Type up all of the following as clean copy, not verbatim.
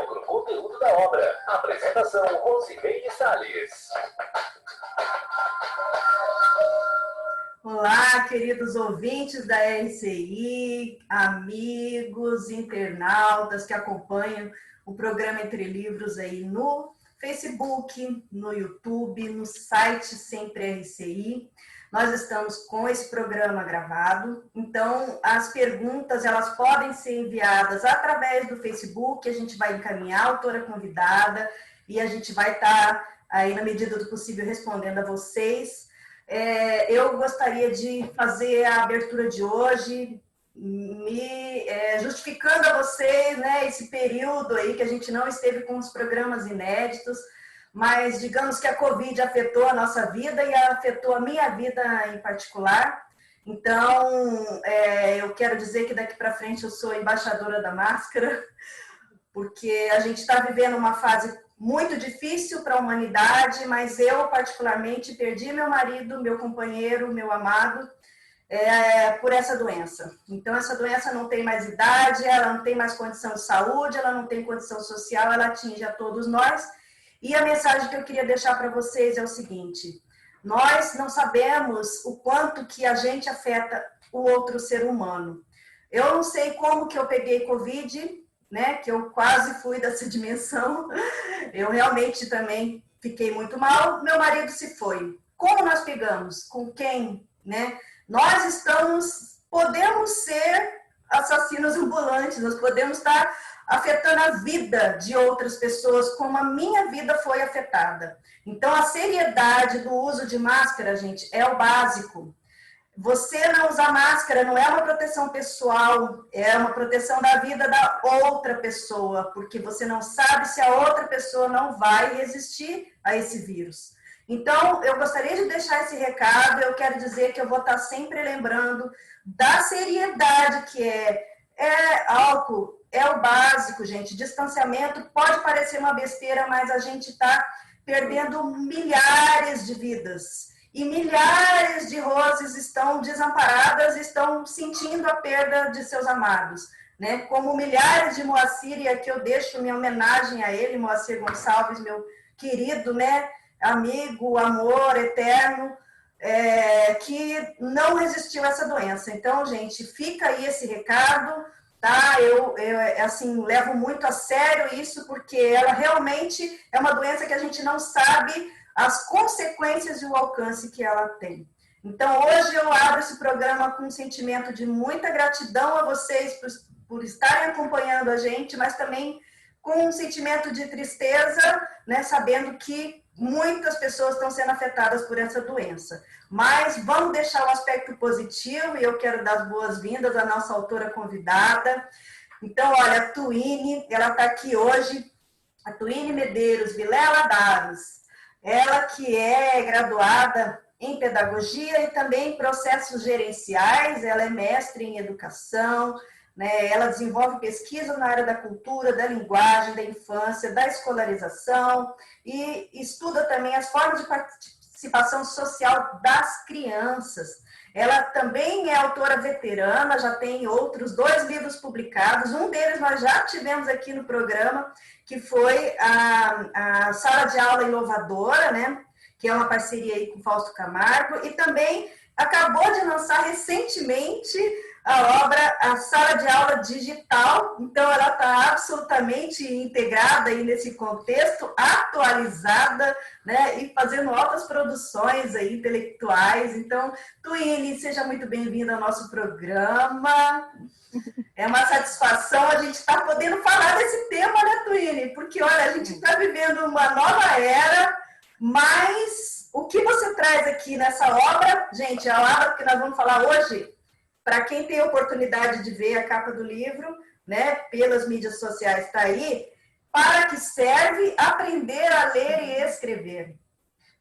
sobre o conteúdo da obra. Apresentação Rosimeire Salles. Olá, queridos ouvintes da RCI, amigos, internautas que acompanham o programa Entre Livros aí no Facebook, no YouTube, no site Sempre RCI. Nós estamos com esse programa gravado, então as perguntas elas podem ser enviadas através do Facebook, a gente vai encaminhar a autora convidada e a gente vai estar aí na medida do possível respondendo a vocês. Eu gostaria de fazer a abertura de hoje, justificando a vocês, né, esse período aí que a gente não esteve com os programas inéditos, mas digamos que a Covid afetou a nossa vida e afetou a minha vida em particular. Então, eu quero dizer que daqui para frente eu sou embaixadora da máscara, porque a gente está vivendo uma fase muito difícil para a humanidade, mas eu, particularmente, perdi meu marido, meu companheiro, meu amado, por essa doença. Então, essa doença não tem mais idade, ela não tem mais condição de saúde, ela não tem condição social, ela atinge a todos nós. E a mensagem que eu queria deixar para vocês é o seguinte: nós não sabemos o quanto que a gente afeta o outro ser humano. Eu não sei como que eu peguei Covid, né, que eu quase fui dessa dimensão. Eu realmente também fiquei muito mal. Meu marido se foi. Como nós pegamos? Com quem, né? Nós podemos ser assassinos ambulantes, nós podemos estar afetando a vida de outras pessoas, como a minha vida foi afetada. Então, a seriedade do uso de máscara, gente, é o básico. Você não usar máscara não é uma proteção pessoal, é uma proteção da vida da outra pessoa, porque você não sabe se a outra pessoa não vai resistir a esse vírus. Então, eu gostaria de deixar esse recado, eu quero dizer que eu vou estar sempre lembrando da seriedade que álcool, é o básico, gente. Distanciamento pode parecer uma besteira, mas a gente está perdendo milhares de vidas. E milhares de rosas estão desamparadas, estão sentindo a perda de seus amados, né? Como milhares de Moacir, e aqui eu deixo minha homenagem a ele, Moacir Gonçalves, meu querido, né, amigo, amor eterno, que não resistiu a essa doença. Então, gente, fica aí esse recado, tá? Eu assim, levo muito a sério isso, porque ela realmente é uma doença que a gente não sabe as consequências e o alcance que ela tem. Então, hoje eu abro esse programa com um sentimento de muita gratidão a vocês por estarem acompanhando a gente, mas também com um sentimento de tristeza, né, sabendo que muitas pessoas estão sendo afetadas por essa doença. Mas vamos deixar o aspecto positivo, e eu quero dar as boas-vindas à nossa autora convidada. Então, olha, a Tuíne, ela está aqui hoje, a Tuíne Medeiros Vilela Daros. Ela que é graduada em pedagogia e também em processos gerenciais, ela é mestre em educação, né? Ela desenvolve pesquisa na área da cultura, da linguagem, da infância, da escolarização e estuda também as formas de participação social das crianças. Ela também é autora veterana, já tem outros 2 livros publicados, um deles nós já tivemos aqui no programa, que foi a Sala de Aula Inovadora, né? Que é uma parceria aí com o Fausto Camargo, e também acabou de lançar recentemente a obra A Sala de Aula Digital, então ela está absolutamente integrada aí nesse contexto, atualizada, né, e fazendo altas produções aí intelectuais. Então, Tuíne, seja muito bem-vinda ao nosso programa. É uma satisfação a gente estar podendo falar desse tema, né, Tuíne? Porque, olha, a gente está vivendo uma nova era, mas o que você traz aqui nessa obra, gente, a obra que nós vamos falar hoje, para quem tem a oportunidade de ver a capa do livro, né, pelas mídias sociais, está aí, para que serve aprender a ler e escrever.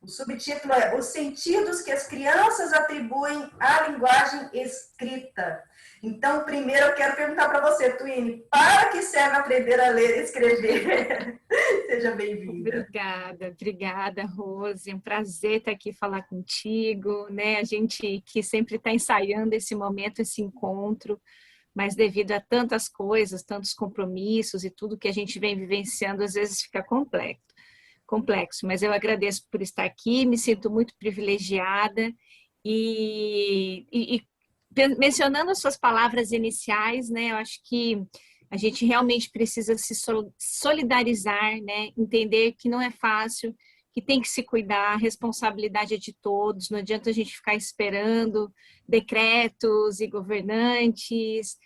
O subtítulo é Os sentidos que as crianças atribuem à linguagem escrita. Então, primeiro eu quero perguntar para você, Tuíne, para que serve aprender a ler e escrever? Seja bem-vinda. Obrigada, Rose. É um prazer estar aqui falar contigo, né? A gente que sempre está ensaiando esse momento, esse encontro, mas devido a tantas coisas, tantos compromissos e tudo que a gente vem vivenciando, às vezes fica complexo. Mas eu agradeço por estar aqui, me sinto muito privilegiada e mencionando as suas palavras iniciais, né, eu acho que a gente realmente precisa se solidarizar, né, entender que não é fácil, que tem que se cuidar, a responsabilidade é de todos, não adianta a gente ficar esperando decretos e governantes,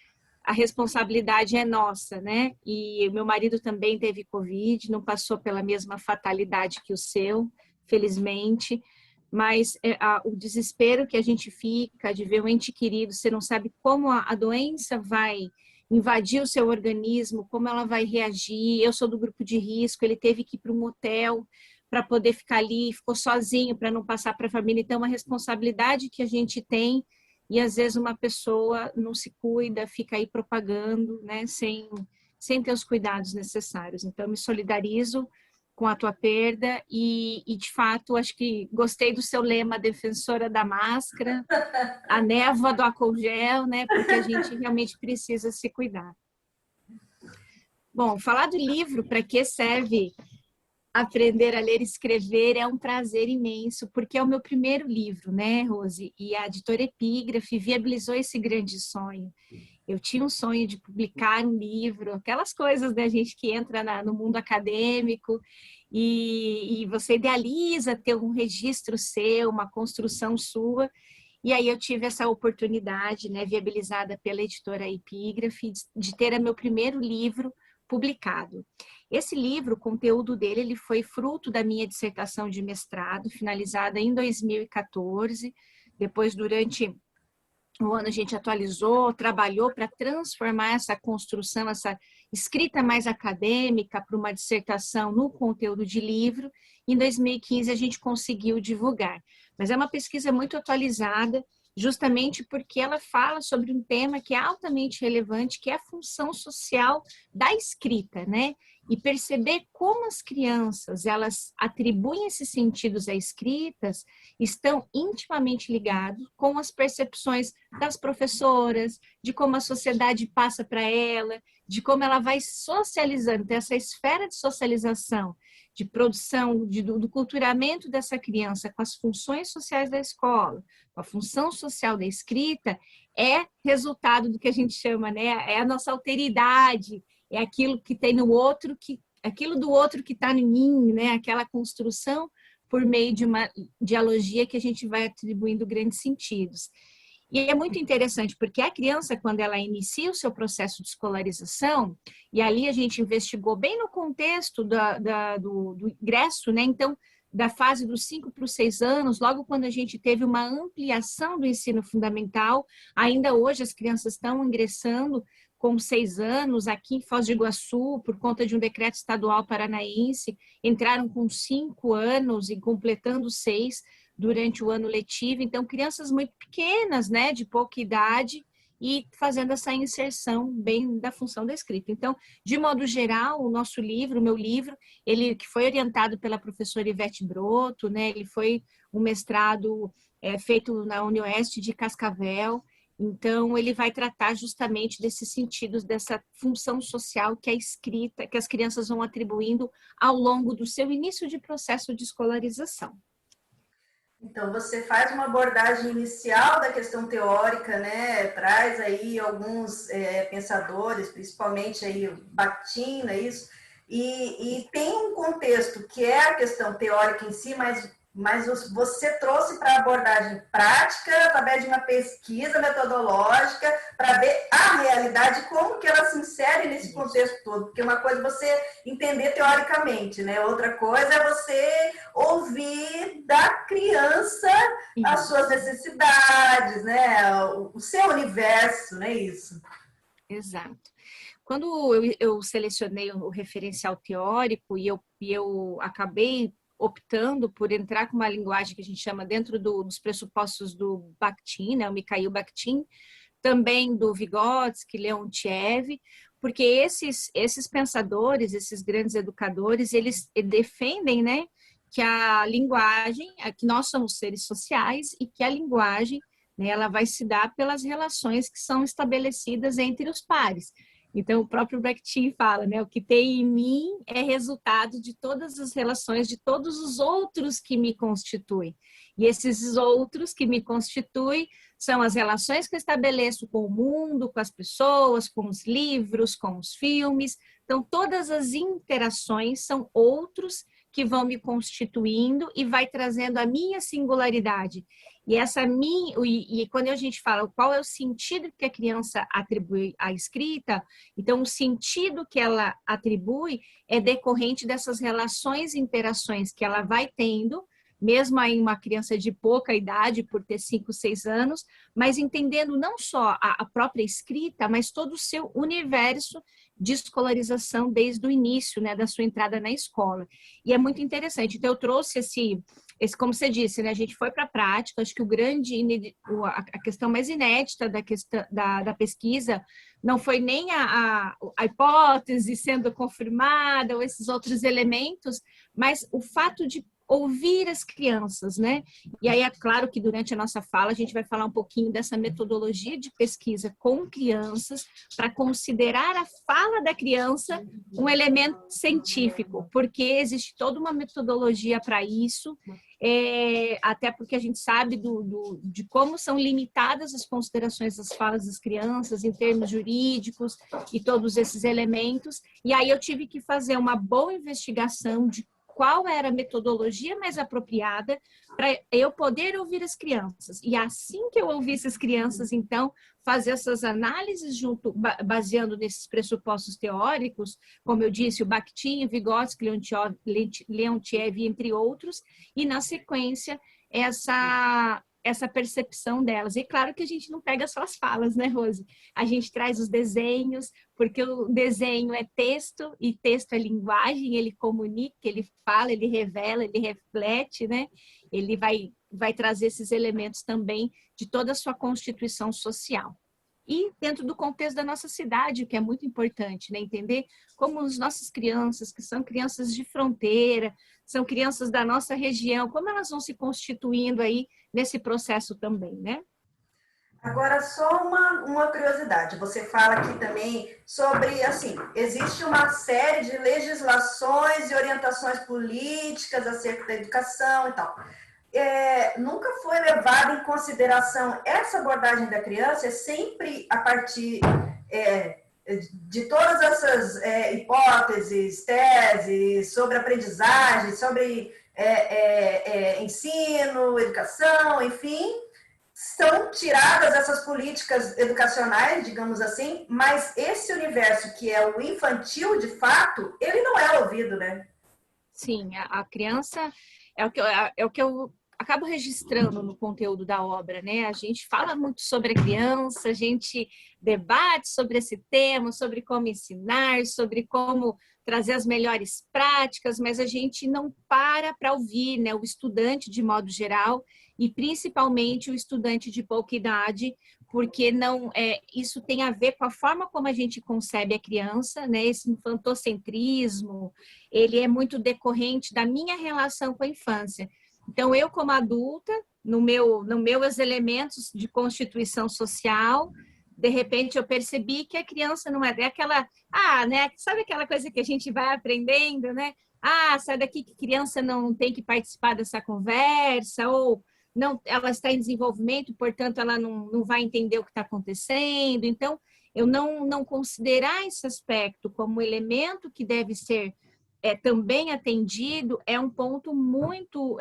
a responsabilidade é nossa, né? E o meu marido também teve Covid, não passou pela mesma fatalidade que o seu, felizmente, mas o desespero que a gente fica de ver um ente querido, você não sabe como a doença vai invadir o seu organismo, como ela vai reagir. Eu sou do grupo de risco, ele teve que ir para um motel para poder ficar ali, ficou sozinho para não passar para a família. Então, uma responsabilidade que a gente tem e às vezes uma pessoa não se cuida, fica aí propagando, né, sem ter os cuidados necessários. Então, me solidarizo com a tua perda e de fato, acho que gostei do seu lema, defensora da máscara, a névoa do álcool gel, né, porque a gente realmente precisa se cuidar. Bom, falar do livro, para que serve aprender a ler e escrever, é um prazer imenso, porque é o meu primeiro livro, né, Rose? E a editora Epígrafe viabilizou esse grande sonho. Eu tinha um sonho de publicar um livro, aquelas coisas da gente que entra no mundo acadêmico e você idealiza ter um registro seu, uma construção sua. E aí eu tive essa oportunidade, né, viabilizada pela editora Epígrafe, de ter meu primeiro livro publicado. Esse livro, o conteúdo dele, ele foi fruto da minha dissertação de mestrado, finalizada em 2014. Depois, durante o ano, a gente atualizou, trabalhou para transformar essa construção, essa escrita mais acadêmica para uma dissertação no conteúdo de livro. Em 2015, a gente conseguiu divulgar. Mas é uma pesquisa muito atualizada, justamente porque ela fala sobre um tema que é altamente relevante, que é a função social da escrita, né? E perceber como as crianças, elas atribuem esses sentidos à escritas, estão intimamente ligados com as percepções das professoras, de como a sociedade passa para ela, de como ela vai socializando, então, essa esfera de socialização, de produção, do culturamento dessa criança com as funções sociais da escola, com a função social da escrita, é resultado do que a gente chama, né? É a nossa alteridade, é aquilo que tem no outro, aquilo do outro que está em mim, né? Aquela construção por meio de uma dialogia que a gente vai atribuindo grandes sentidos. E é muito interessante, porque a criança, quando ela inicia o seu processo de escolarização, e ali a gente investigou bem no contexto do ingresso, né? Então, da fase dos 5 para os 6 anos, logo quando a gente teve uma ampliação do ensino fundamental, ainda hoje as crianças estão ingressando com 6 anos, aqui em Foz do Iguaçu, por conta de um decreto estadual paranaense, entraram com 5 anos e completando 6 durante o ano letivo. Então, crianças muito pequenas, né, de pouca idade, e fazendo essa inserção bem da função da escrita. Então, de modo geral, o nosso livro, o meu livro, ele que foi orientado pela professora Ivete Broto, né, ele foi um mestrado feito na Unioeste de Cascavel. Então, ele vai tratar justamente desses sentidos, dessa função social que a escrita, que as crianças vão atribuindo ao longo do seu início de processo de escolarização. Então, você faz uma abordagem inicial da questão teórica, né? Traz aí alguns pensadores, principalmente aí Bakhtin, é isso? E tem um contexto que é a questão teórica em si, mas você trouxe para a abordagem prática, através de uma pesquisa metodológica, para ver a realidade, como que ela se insere nesse contexto todo. Porque uma coisa é você entender teoricamente, né? Outra coisa é você ouvir da criança as suas necessidades, né? O seu universo, não é isso? Exato. Quando eu selecionei o referencial teórico e eu acabei optando por entrar com uma linguagem que a gente chama dentro dos pressupostos do Bakhtin, né, o Mikhail Bakhtin, também do Vygotsky, Leontiev, porque esses pensadores, esses grandes educadores, eles defendem, né, que a linguagem, que nós somos seres sociais e que a linguagem né? Ela vai se dar pelas relações que são estabelecidas entre os pares. Então, o próprio Bakhtin fala, né? O que tem em mim é resultado de todas as relações, de todos os outros que me constituem. E esses outros que me constituem são as relações que eu estabeleço com o mundo, com as pessoas, com os livros, com os filmes. Então, todas as interações são outros que vão me constituindo e vai trazendo a minha singularidade. E essa minha, e quando a gente fala qual é o sentido que a criança atribui à escrita, então o sentido que ela atribui é decorrente dessas relações e interações que ela vai tendo, mesmo aí uma criança de pouca idade, por ter 5, 6 anos, mas entendendo não só a própria escrita, mas todo o seu universo de escolarização desde o início, né, da sua entrada na escola. E é muito interessante. Então, eu trouxe esse como você disse, né, a gente foi para a prática, acho que a questão mais inédita da pesquisa não foi nem a hipótese sendo confirmada ou esses outros elementos, mas o fato de ouvir as crianças, né? E aí é claro que durante a nossa fala a gente vai falar um pouquinho dessa metodologia de pesquisa com crianças para considerar a fala da criança um elemento científico, porque existe toda uma metodologia para isso, até porque a gente sabe de como são limitadas as considerações das falas das crianças em termos jurídicos e todos esses elementos, e aí eu tive que fazer uma boa investigação de qual era a metodologia mais apropriada para eu poder ouvir as crianças. E assim que eu ouvisse as crianças, então, fazer essas análises junto, baseando nesses pressupostos teóricos, como eu disse, o Bakhtin, Vygotsky, Leontiev, entre outros, e na sequência, essa percepção delas. E claro que a gente não pega só as falas, né, Rose? A gente traz os desenhos, porque o desenho é texto, e texto é linguagem, ele comunica, ele fala, ele revela, ele reflete, né? Ele vai trazer esses elementos também de toda a sua constituição social. E dentro do contexto da nossa cidade, o que é muito importante, né? Entender como as nossas crianças, que são crianças de fronteira, são crianças da nossa região, como elas vão se constituindo aí nesse processo também, né? Agora, só uma curiosidade. Você fala aqui também sobre, assim, existe uma série de legislações e orientações políticas acerca da educação e tal. Nunca foi levada em consideração essa abordagem da criança, é sempre a partir de todas essas hipóteses, teses sobre aprendizagem, sobre ensino, educação, enfim, são tiradas essas políticas educacionais, digamos assim, mas esse universo que é o infantil, de fato, ele não é ouvido, né? Sim, a criança é o que eu acabo registrando no conteúdo da obra, né? A gente fala muito sobre a criança, a gente debate sobre esse tema, sobre como ensinar, sobre como trazer as melhores práticas, mas a gente não para ouvir, né? O estudante de modo geral e principalmente o estudante de pouca idade, porque isso tem a ver com a forma como a gente concebe a criança, né? Esse infantocentrismo, ele é muito decorrente da minha relação com a infância. Então, eu como adulta, nos meus elementos de constituição social, de repente eu percebi que a criança não é aquela, né? Sabe aquela coisa que a gente vai aprendendo, né? Sai daqui que criança não tem que participar dessa conversa, ou não, ela está em desenvolvimento, portanto, ela não vai entender o que está acontecendo. Então, eu não considerar esse aspecto como elemento que deve ser também atendido é um ponto muito...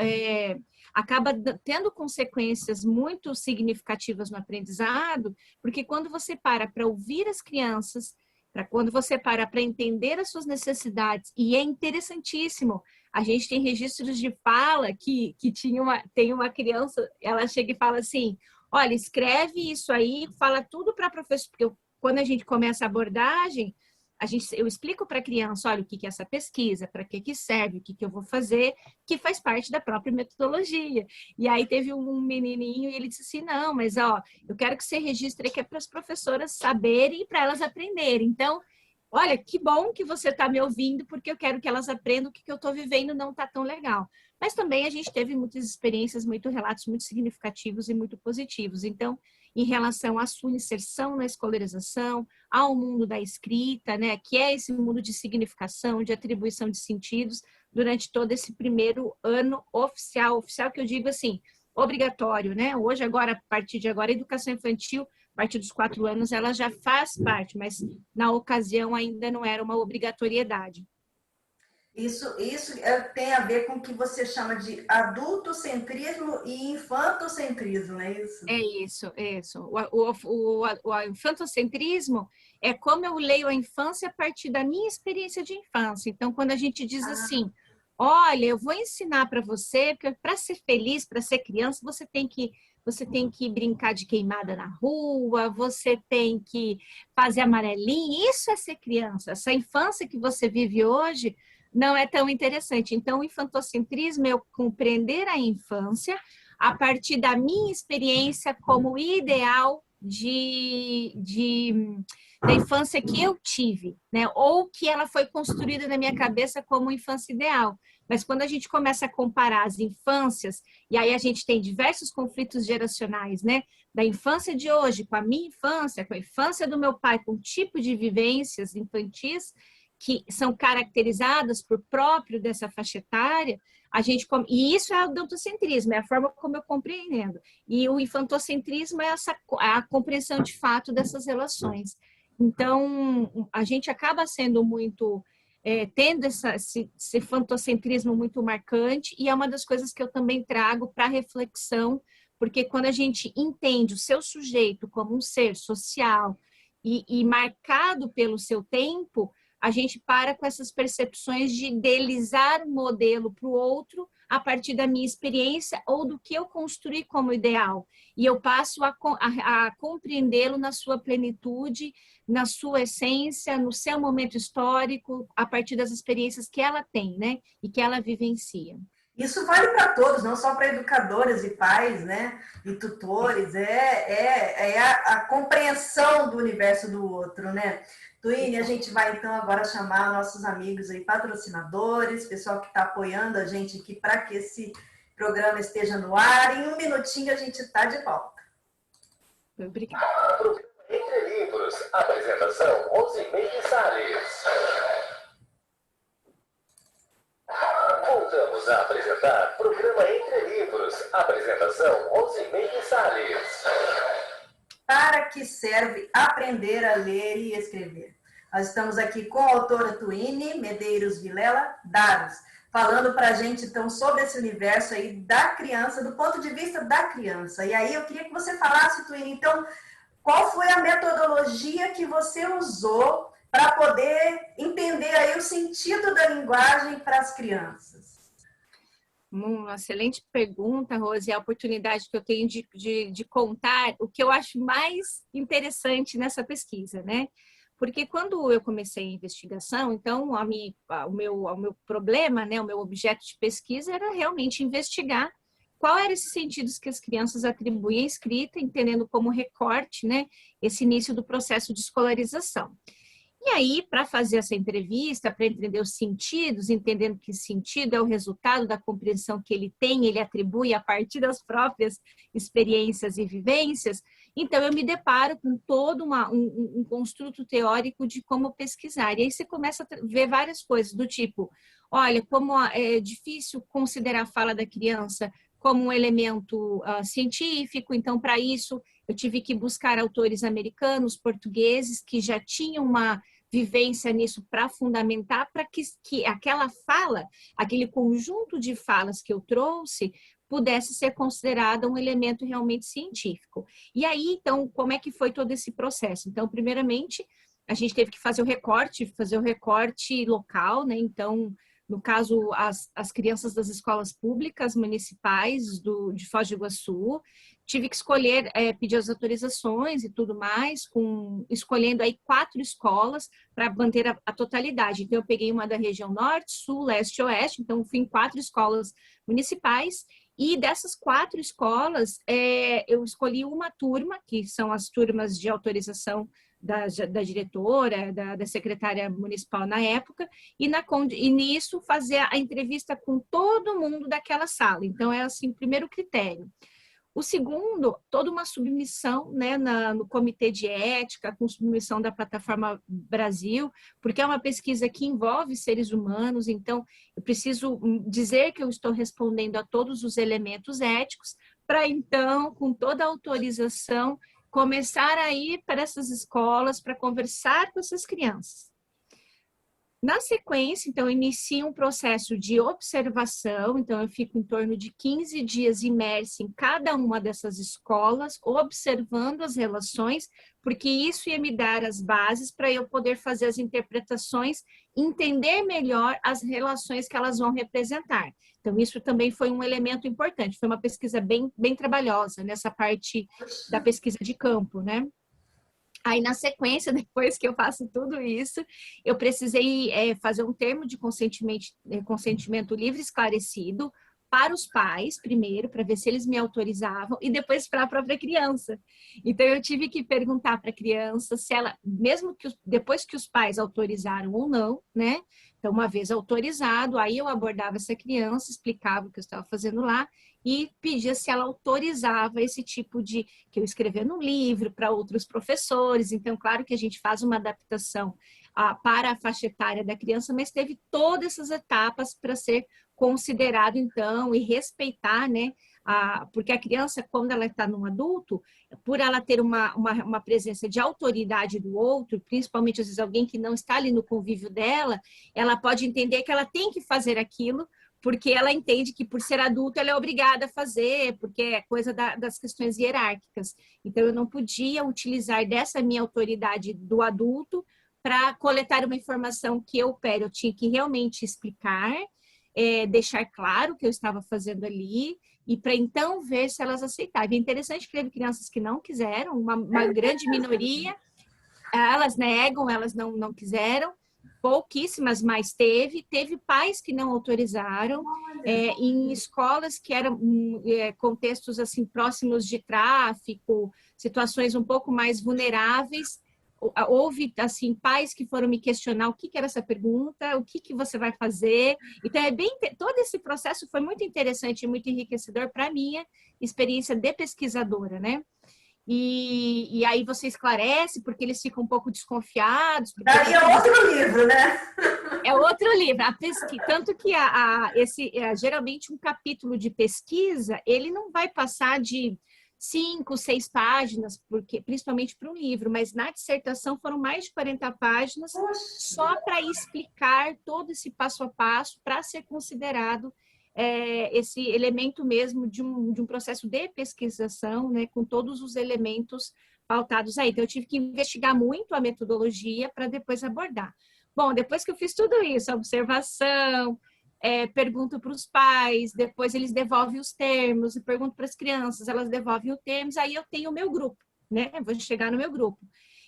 acaba tendo consequências muito significativas no aprendizado, porque quando você para ouvir as crianças, quando você para entender as suas necessidades, e é interessantíssimo, a gente tem registros de fala que tem uma criança, ela chega e fala assim, olha, escreve isso aí, fala tudo para a professora, porque quando a gente começa a abordagem, eu explico para a criança, olha, o que é essa pesquisa, para que serve, o que eu vou fazer, que faz parte da própria metodologia. E aí teve um menininho e ele disse assim, não, mas eu quero que você registre que é para as professoras saberem e para elas aprenderem. Então, olha, que bom que você está me ouvindo, porque eu quero que elas aprendam o que eu estou vivendo não está tão legal. Mas também a gente teve muitas experiências, muitos relatos muito significativos e muito positivos. Então, em relação à sua inserção na escolarização, ao mundo da escrita, né, que é esse mundo de significação, de atribuição de sentidos, durante todo esse primeiro ano oficial que eu digo assim, obrigatório, né? Hoje, agora, a partir de agora, a educação infantil, a partir dos 4 anos, ela já faz parte, mas na ocasião ainda não era uma obrigatoriedade. Isso tem a ver com o que você chama de adultocentrismo e infantocentrismo, não é isso? É isso, é isso. O infantocentrismo é como eu leio a infância a partir da minha experiência de infância. Então, quando a gente diz assim, olha, eu vou ensinar para você, porque para ser feliz, para ser criança, você tem que brincar de queimada na rua, você tem que fazer amarelinho. Isso é ser criança. Essa infância que você vive hoje não é tão interessante. Então, o infantocentrismo é eu compreender a infância a partir da minha experiência como ideal da infância que eu tive, né? Ou que ela foi construída na minha cabeça como infância ideal. Mas quando a gente começa a comparar as infâncias, e aí a gente tem diversos conflitos geracionais, né? Da infância de hoje com a minha infância, com a infância do meu pai, com o tipo de vivências infantis que são caracterizadas por próprio dessa faixa etária, e isso é o adultocentrismo, é a forma como eu compreendo. E o infantocentrismo é a compreensão de fato dessas relações. Então, a gente acaba sendo muito, tendo esse infantocentrismo muito marcante, e é uma das coisas que eu também trago para reflexão, porque quando a gente entende o seu sujeito como um ser social e marcado pelo seu tempo, a gente para com essas percepções de idealizar um modelo para o outro a partir da minha experiência ou do que eu construí como ideal. E eu passo a compreendê-lo na sua plenitude, na sua essência, no seu momento histórico, a partir das experiências que ela tem, né? E que ela vivencia. Isso vale para todos, não só para educadores e pais, né? E tutores. É a compreensão do universo do outro, né? Tuine, a gente vai então agora chamar nossos amigos aí, patrocinadores, pessoal que está apoiando a gente aqui para que esse programa esteja no ar. Em um minutinho a gente está de volta. Obrigada. Programa Entre Livros. Apresentação, Rosimei Salles. Voltamos a apresentar Programa Entre Livros. Apresentação, Rosimei Salles. Para que serve aprender a ler e escrever? Nós estamos aqui com a autora Tuine Medeiros Vilela Daros, falando para a gente, então, sobre esse universo aí da criança, do ponto de vista da criança. E aí eu queria que você falasse, Tuine, então, qual foi a metodologia que você usou para poder entender aí o sentido da linguagem para as crianças? Uma excelente pergunta, Rose, a oportunidade que eu tenho de contar o que eu acho mais interessante nessa pesquisa, né? Porque quando eu comecei a investigação, então o meu problema, né, o meu objeto de pesquisa era realmente investigar qual eram esses sentidos que as crianças atribuem à escrita, entendendo como recorte, né, esse início do processo de escolarização. E aí, para fazer essa entrevista, para entender os sentidos, entendendo que sentido é o resultado da compreensão que ele tem, ele atribui a partir das próprias experiências e vivências, então eu me deparo com todo um construto teórico de como pesquisar. E aí você começa a ver várias coisas, do tipo, olha, como é difícil considerar a fala da criança como um elemento científico, então, para isso, eu tive que buscar autores americanos, portugueses, que já tinham uma vivência nisso para fundamentar, para que aquela fala, aquele conjunto de falas que eu trouxe, pudesse ser considerada um elemento realmente científico. E aí, então, como é que foi todo esse processo? Então, primeiramente, a gente teve que fazer o recorte local, né? Então, no caso, as crianças das escolas públicas municipais de Foz do Iguaçu, tive que escolher, pedir as autorizações e tudo mais, escolhendo aí 4 escolas para manter a totalidade. Então, eu peguei uma da região norte, sul, leste e oeste, então fui em 4 escolas municipais, e dessas 4 escolas, eu escolhi uma turma, que são as turmas de autorização da diretora, da secretária municipal na época, e nisso fazer a entrevista com todo mundo daquela sala. Então, é assim, o primeiro critério. O segundo, toda uma submissão, né, no Comitê de Ética, com submissão da Plataforma Brasil, porque é uma pesquisa que envolve seres humanos, então eu preciso dizer que eu estou respondendo a todos os elementos éticos, para então, com toda a autorização, começar a ir para essas escolas para conversar com essas crianças. Na sequência, então, inicia um processo de observação, então eu fico em torno de 15 dias imersa em cada uma dessas escolas, observando as relações, porque isso ia me dar as bases para eu poder fazer as interpretações, entender melhor as relações que elas vão representar. Então, isso também foi um elemento importante, foi uma pesquisa bem trabalhosa nessa parte da pesquisa de campo, né? Aí, na sequência, depois que eu faço tudo isso, eu precisei fazer um termo de consentimento livre esclarecido para os pais, primeiro, para ver se eles me autorizavam, e depois para a própria criança. Então, eu tive que perguntar para a criança se ela, mesmo que depois que os pais autorizaram ou não, né? Então, uma vez autorizado, aí eu abordava essa criança, explicava o que eu estava fazendo lá, e pedia se ela autorizava esse tipo de, que eu escrevia no livro, para outros professores. Então, claro que a gente faz uma adaptação para a faixa etária da criança, mas teve todas essas etapas para ser considerado, então, e respeitar, né? Porque a criança, quando ela está num adulto, por ela ter uma presença de autoridade do outro, principalmente, às vezes, alguém que não está ali no convívio dela, ela pode entender que ela tem que fazer aquilo, porque ela entende que, por ser adulta, ela é obrigada a fazer, porque é coisa das questões hierárquicas. Então, eu não podia utilizar dessa minha autoridade do adulto para coletar uma informação que eu opero. Eu tinha que realmente explicar, deixar claro o que eu estava fazendo ali, e para então ver se elas aceitavam. É interessante que teve crianças que não quiseram, uma grande minoria, elas negam, elas não quiseram, pouquíssimas, mas teve pais que não autorizaram, em escolas que eram contextos assim próximos de tráfico, situações um pouco mais vulneráveis. Houve assim pais que foram me questionar o que era essa pergunta, o que você vai fazer. Então todo esse processo foi muito interessante e muito enriquecedor para a minha experiência de pesquisadora, né? E aí você esclarece, porque eles ficam um pouco desconfiados. Daí é outro livro, né? É outro livro. Tanto que geralmente um capítulo de pesquisa, ele não vai passar de 5, 6 páginas, porque, principalmente para um livro, mas na dissertação foram mais de 40 páginas, só para explicar todo esse passo a passo, para ser considerado esse elemento mesmo de um processo de pesquisação, né, com todos os elementos pautados aí. Então, eu tive que investigar muito a metodologia para depois abordar. Bom, depois que eu fiz tudo isso, a observação, pergunto para os pais, depois eles devolvem os termos, e pergunto para as crianças, elas devolvem os termos, aí eu tenho o meu grupo, né? Vou chegar no meu grupo.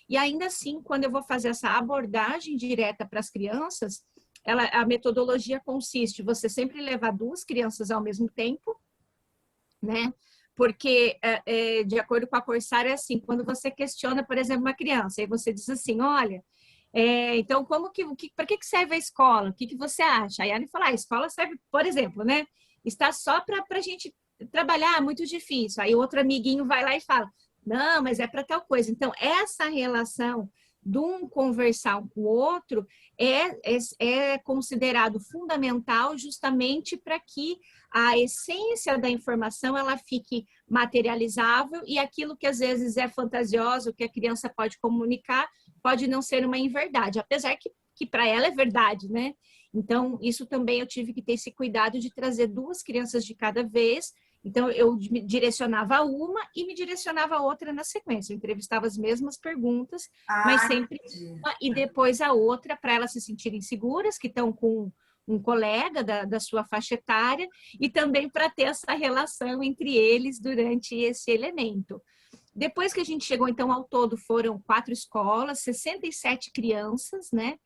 E ainda assim, quando eu vou fazer essa abordagem direta para as crianças, a metodologia consiste em você sempre levar 2 crianças ao mesmo tempo, né? Porque, de acordo com a Corsara, é assim, quando você questiona, por exemplo, uma criança, aí você diz assim, olha, então, para que serve a escola? O que você acha? Aí ela fala, a escola serve, por exemplo, né? Está só para a gente trabalhar, muito difícil. Aí o outro amiguinho vai lá e fala, não, mas é para tal coisa. Então, essa relação de um conversar com o outro é considerado fundamental justamente para que a essência da informação ela fique materializável e aquilo que às vezes é fantasioso, que a criança pode comunicar, pode não ser uma inverdade, apesar que para ela é verdade, né? Então, isso também eu tive que ter esse cuidado de trazer 2 crianças de cada vez. Então, eu me direcionava a uma e me direcionava a outra na sequência. Eu entrevistava as mesmas perguntas, mas sempre uma e depois a outra, para elas se sentirem seguras, que estão com um colega da sua faixa etária, e também para ter essa relação entre eles durante esse elemento. Depois que a gente chegou, então, ao todo foram 4 escolas, 67 crianças, né,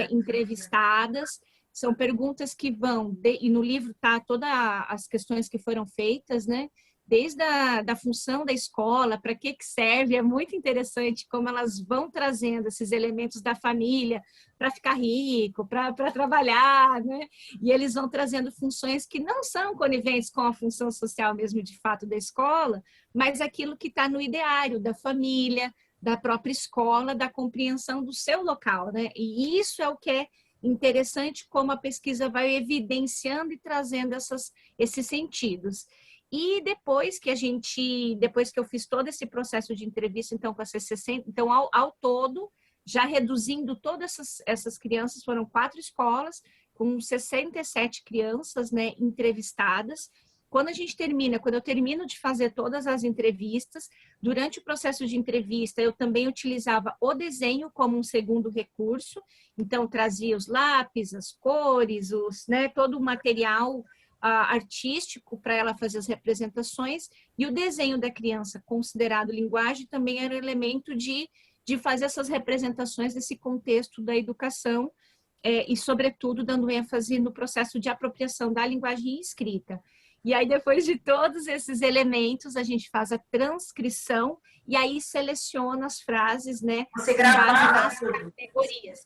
entrevistadas. São perguntas que vão, e no livro tá todas as questões que foram feitas, né? desde da função da escola, para que serve, é muito interessante como elas vão trazendo esses elementos da família para ficar rico, para trabalhar, né? E eles vão trazendo funções que não são coniventes com a função social mesmo de fato da escola, mas aquilo que está no ideário da família, da própria escola, da compreensão do seu local, né? E isso é o que é interessante, como a pesquisa vai evidenciando e trazendo esses sentidos. E depois que eu fiz todo esse processo de entrevista, então, com essas 60, então, ao todo, já reduzindo todas essas crianças, foram 4 escolas, com 67 crianças, né, entrevistadas. Quando eu termino de fazer todas as entrevistas, durante o processo de entrevista, eu também utilizava o desenho como um segundo recurso, então, trazia os lápis, as cores, né, todo o material artístico para ela fazer as representações, e o desenho da criança, considerado linguagem, também era um elemento de fazer essas representações desse contexto da educação, e, sobretudo, dando ênfase no processo de apropriação da linguagem escrita. E aí, depois de todos esses elementos, a gente faz a transcrição e aí seleciona as frases, né? Você Com base gravava nas tudo? categorias.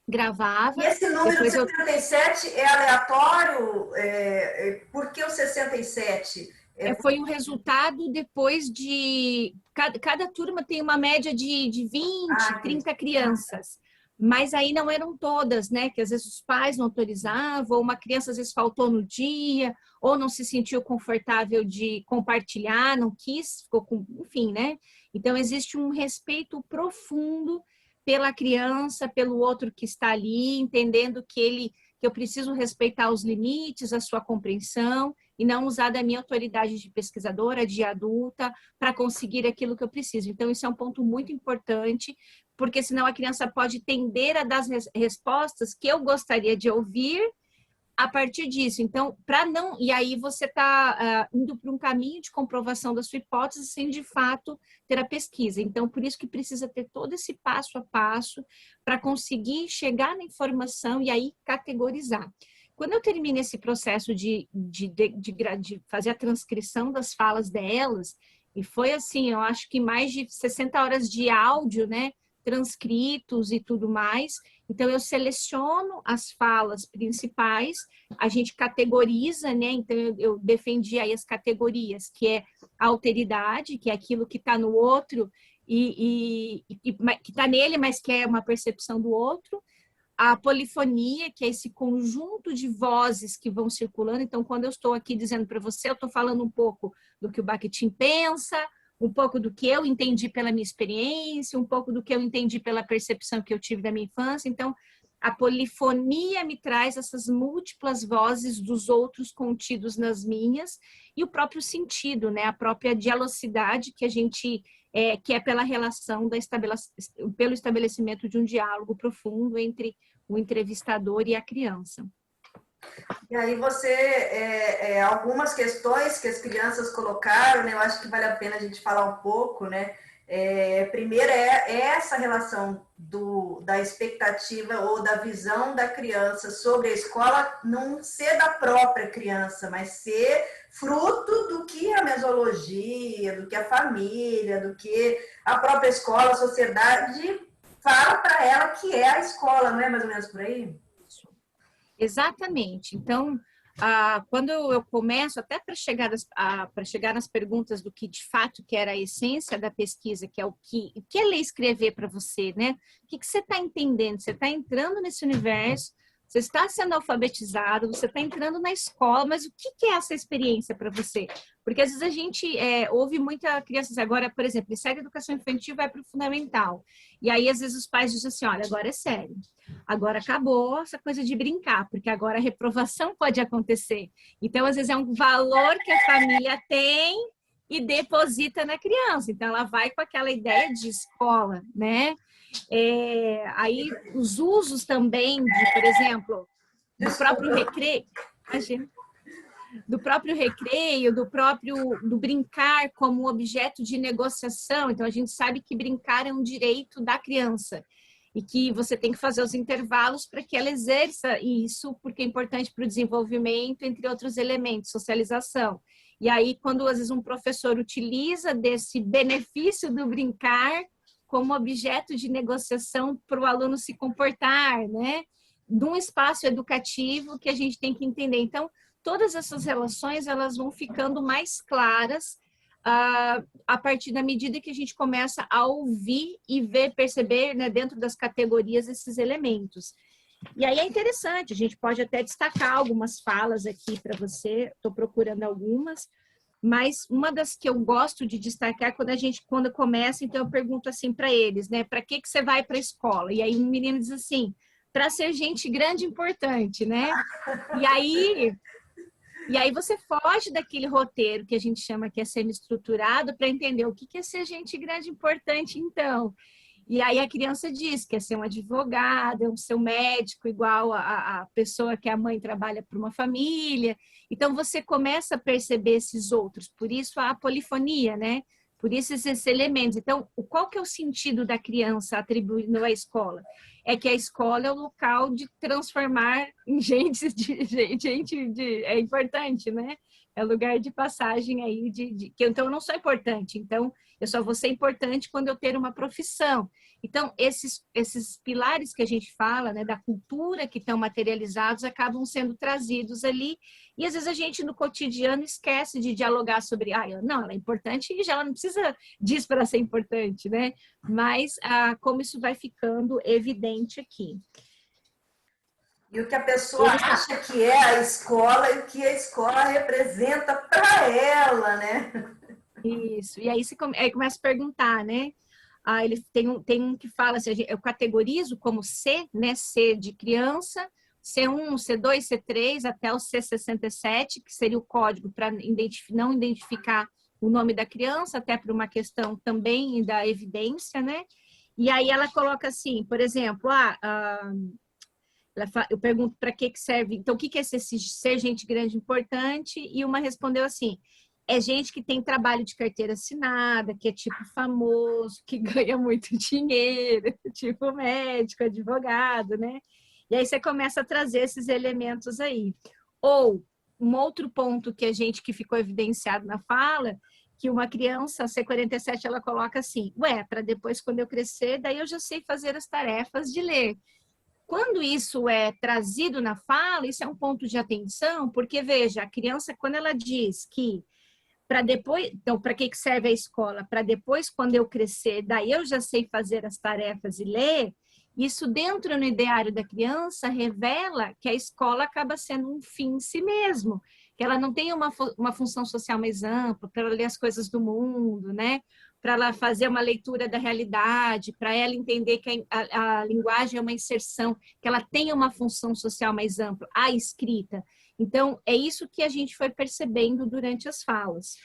Gravava. E esse número Depois 67 é aleatório? Por que o 67? Foi um resultado depois de... Cada turma tem uma média de 20, 30 crianças. Mas aí não eram todas, né? Que às vezes os pais não autorizavam, uma criança às vezes faltou no dia, ou não se sentiu confortável de compartilhar, não quis, ficou com... Enfim, né? Então, existe um respeito profundo pela criança, pelo outro que está ali, entendendo que eu preciso respeitar os limites, a sua compreensão, e não usar da minha autoridade de pesquisadora, de adulta, para conseguir aquilo que eu preciso. Então, isso é um ponto muito importante, porque senão a criança pode tender a dar as respostas que eu gostaria de ouvir a partir disso. Então, e aí você está indo para um caminho de comprovação da sua hipótese sem, de fato, ter a pesquisa. Então, por isso que precisa ter todo esse passo a passo para conseguir chegar na informação e aí categorizar. Quando eu termino esse processo de fazer a transcrição das falas delas, e foi assim, eu acho que mais de 60 horas de áudio, né, transcritos e tudo mais. Então, eu seleciono as falas principais, a gente categoriza, né? Então, eu defendi aí as categorias, que é a alteridade, que é aquilo que está no outro e que está nele, mas que é uma percepção do outro. A polifonia, que é esse conjunto de vozes que vão circulando. Então, quando eu estou aqui dizendo para você, eu estou falando um pouco do que o Bakhtin pensa, um pouco do que eu entendi pela minha experiência, um pouco do que eu entendi pela percepção que eu tive da minha infância. Então, a polifonia me traz essas múltiplas vozes dos outros contidos nas minhas, e o próprio sentido, né? A própria dialogicidade que a gente que é pela relação pelo estabelecimento de um diálogo profundo entre o entrevistador e a criança. E aí algumas questões que as crianças colocaram, né, eu acho que vale a pena a gente falar um pouco, né? Primeiro é essa relação da expectativa ou da visão da criança sobre a escola não ser da própria criança, mas ser fruto do que a mesologia, do que a família, do que a própria escola, a sociedade fala para ela que é a escola, não é mais ou menos por aí? Exatamente. Então, quando eu começo, até para chegar nas perguntas do que de fato que era a essência da pesquisa, que é o que é ler e escrever para você, né? O que você está entendendo? Você está entrando nesse universo, você está sendo alfabetizado, você está entrando na escola, mas o que é essa experiência para você? Porque às vezes a gente ouve muita crianças agora, por exemplo, sai da educação infantil, vai para o fundamental. E aí, às vezes, os pais dizem assim, olha, agora é sério. Agora acabou essa coisa de brincar, porque agora a reprovação pode acontecer. Então, às vezes, é um valor que a família tem e deposita na criança. Então, ela vai com aquela ideia de escola, né? Aí, os usos também, por exemplo, do próprio recreio... Imagina. Do próprio recreio, do brincar como objeto de negociação. Então, a gente sabe que brincar é um direito da criança e que você tem que fazer os intervalos para que ela exerça isso, porque é importante para o desenvolvimento, entre outros elementos, socialização. E aí, quando às vezes um professor utiliza desse benefício do brincar como objeto de negociação para o aluno se comportar, né? De um espaço educativo que a gente tem que entender. Então, todas essas relações, elas vão ficando mais claras a partir da medida que a gente começa a ouvir e ver, perceber, né, dentro das categorias esses elementos. E aí é interessante, a gente pode até destacar algumas falas aqui para você, estou procurando algumas, mas uma das que eu gosto de destacar quando começa, então eu pergunto assim para eles, né, para que você vai para a escola? E aí um menino diz assim, para ser gente grande e importante, né? E aí você foge daquele roteiro que a gente chama que é semi-estruturado para entender o que é ser gente grande e importante, então. E aí a criança diz que é ser um advogado, é ser um médico, igual a pessoa que a mãe trabalha para uma família. Então você começa a perceber esses outros, por isso a polifonia, né? Por isso esses elementos. Então, qual que é o sentido da criança atribuindo à escola? É que a escola é o local de transformar em gente é importante, né? É o lugar de passagem aí que então eu não sou importante, então eu só vou ser importante quando eu ter uma profissão. Então, esses pilares que a gente fala, né, da cultura que estão materializados, acabam sendo trazidos ali, e às vezes a gente no cotidiano esquece de dialogar sobre, não, ela é importante e já ela não precisa disso para ser importante, né? Mas como isso vai ficando evidente aqui. E o que a pessoa acha que é a escola e o que a escola representa para ela, né? Isso. E aí você começa a perguntar, né? Ele tem um que fala assim, eu categorizo como C, né? C de criança, C1, C2, C3, até o C67, que seria o código para não identificar o nome da criança, até por uma questão também da evidência, né? E aí ela coloca assim, por exemplo, eu pergunto para que serve, então o que é ser gente grande e importante? E uma respondeu assim, é gente que tem trabalho de carteira assinada, que é tipo famoso, que ganha muito dinheiro, tipo médico, advogado, né? E aí você começa a trazer esses elementos aí. Ou um outro ponto que ficou evidenciado na fala, que uma criança, C47, ela coloca assim, para depois, quando eu crescer, daí eu já sei fazer as tarefas de ler. Quando isso é trazido na fala, isso é um ponto de atenção, porque, veja, a criança, quando ela diz que para depois, então, para que serve a escola? Para depois, quando eu crescer, daí eu já sei fazer as tarefas e ler, isso dentro no ideário da criança revela que a escola acaba sendo um fim em si mesmo, que ela não tem uma função social mais ampla, para ela ler as coisas do mundo, né? Para ela fazer uma leitura da realidade, para ela entender que a linguagem é uma inserção, que ela tem uma função social mais ampla, a escrita. Então, é isso que a gente foi percebendo durante as falas.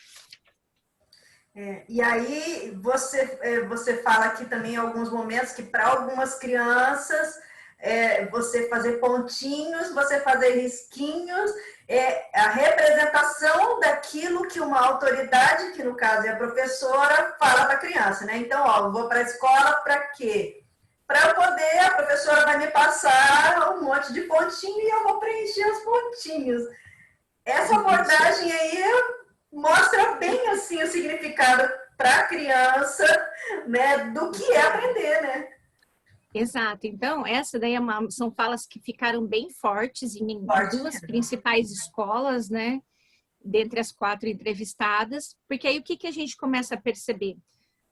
E aí, você fala aqui também em alguns momentos que para algumas crianças, você fazer pontinhos, você fazer risquinhos, a representação daquilo que uma autoridade, que no caso é a professora, fala para a criança, né? Então, eu vou para a escola para quê? Para poder, a professora vai me passar um monte de pontinho e eu vou preencher os pontinhos. Essa abordagem aí mostra bem assim o significado para a criança, né, do que é aprender, né? Exato. Então, essa daí são falas que ficaram bem fortes em duas principais escolas, né? Dentre as 4 entrevistadas, porque aí o que a gente começa a perceber?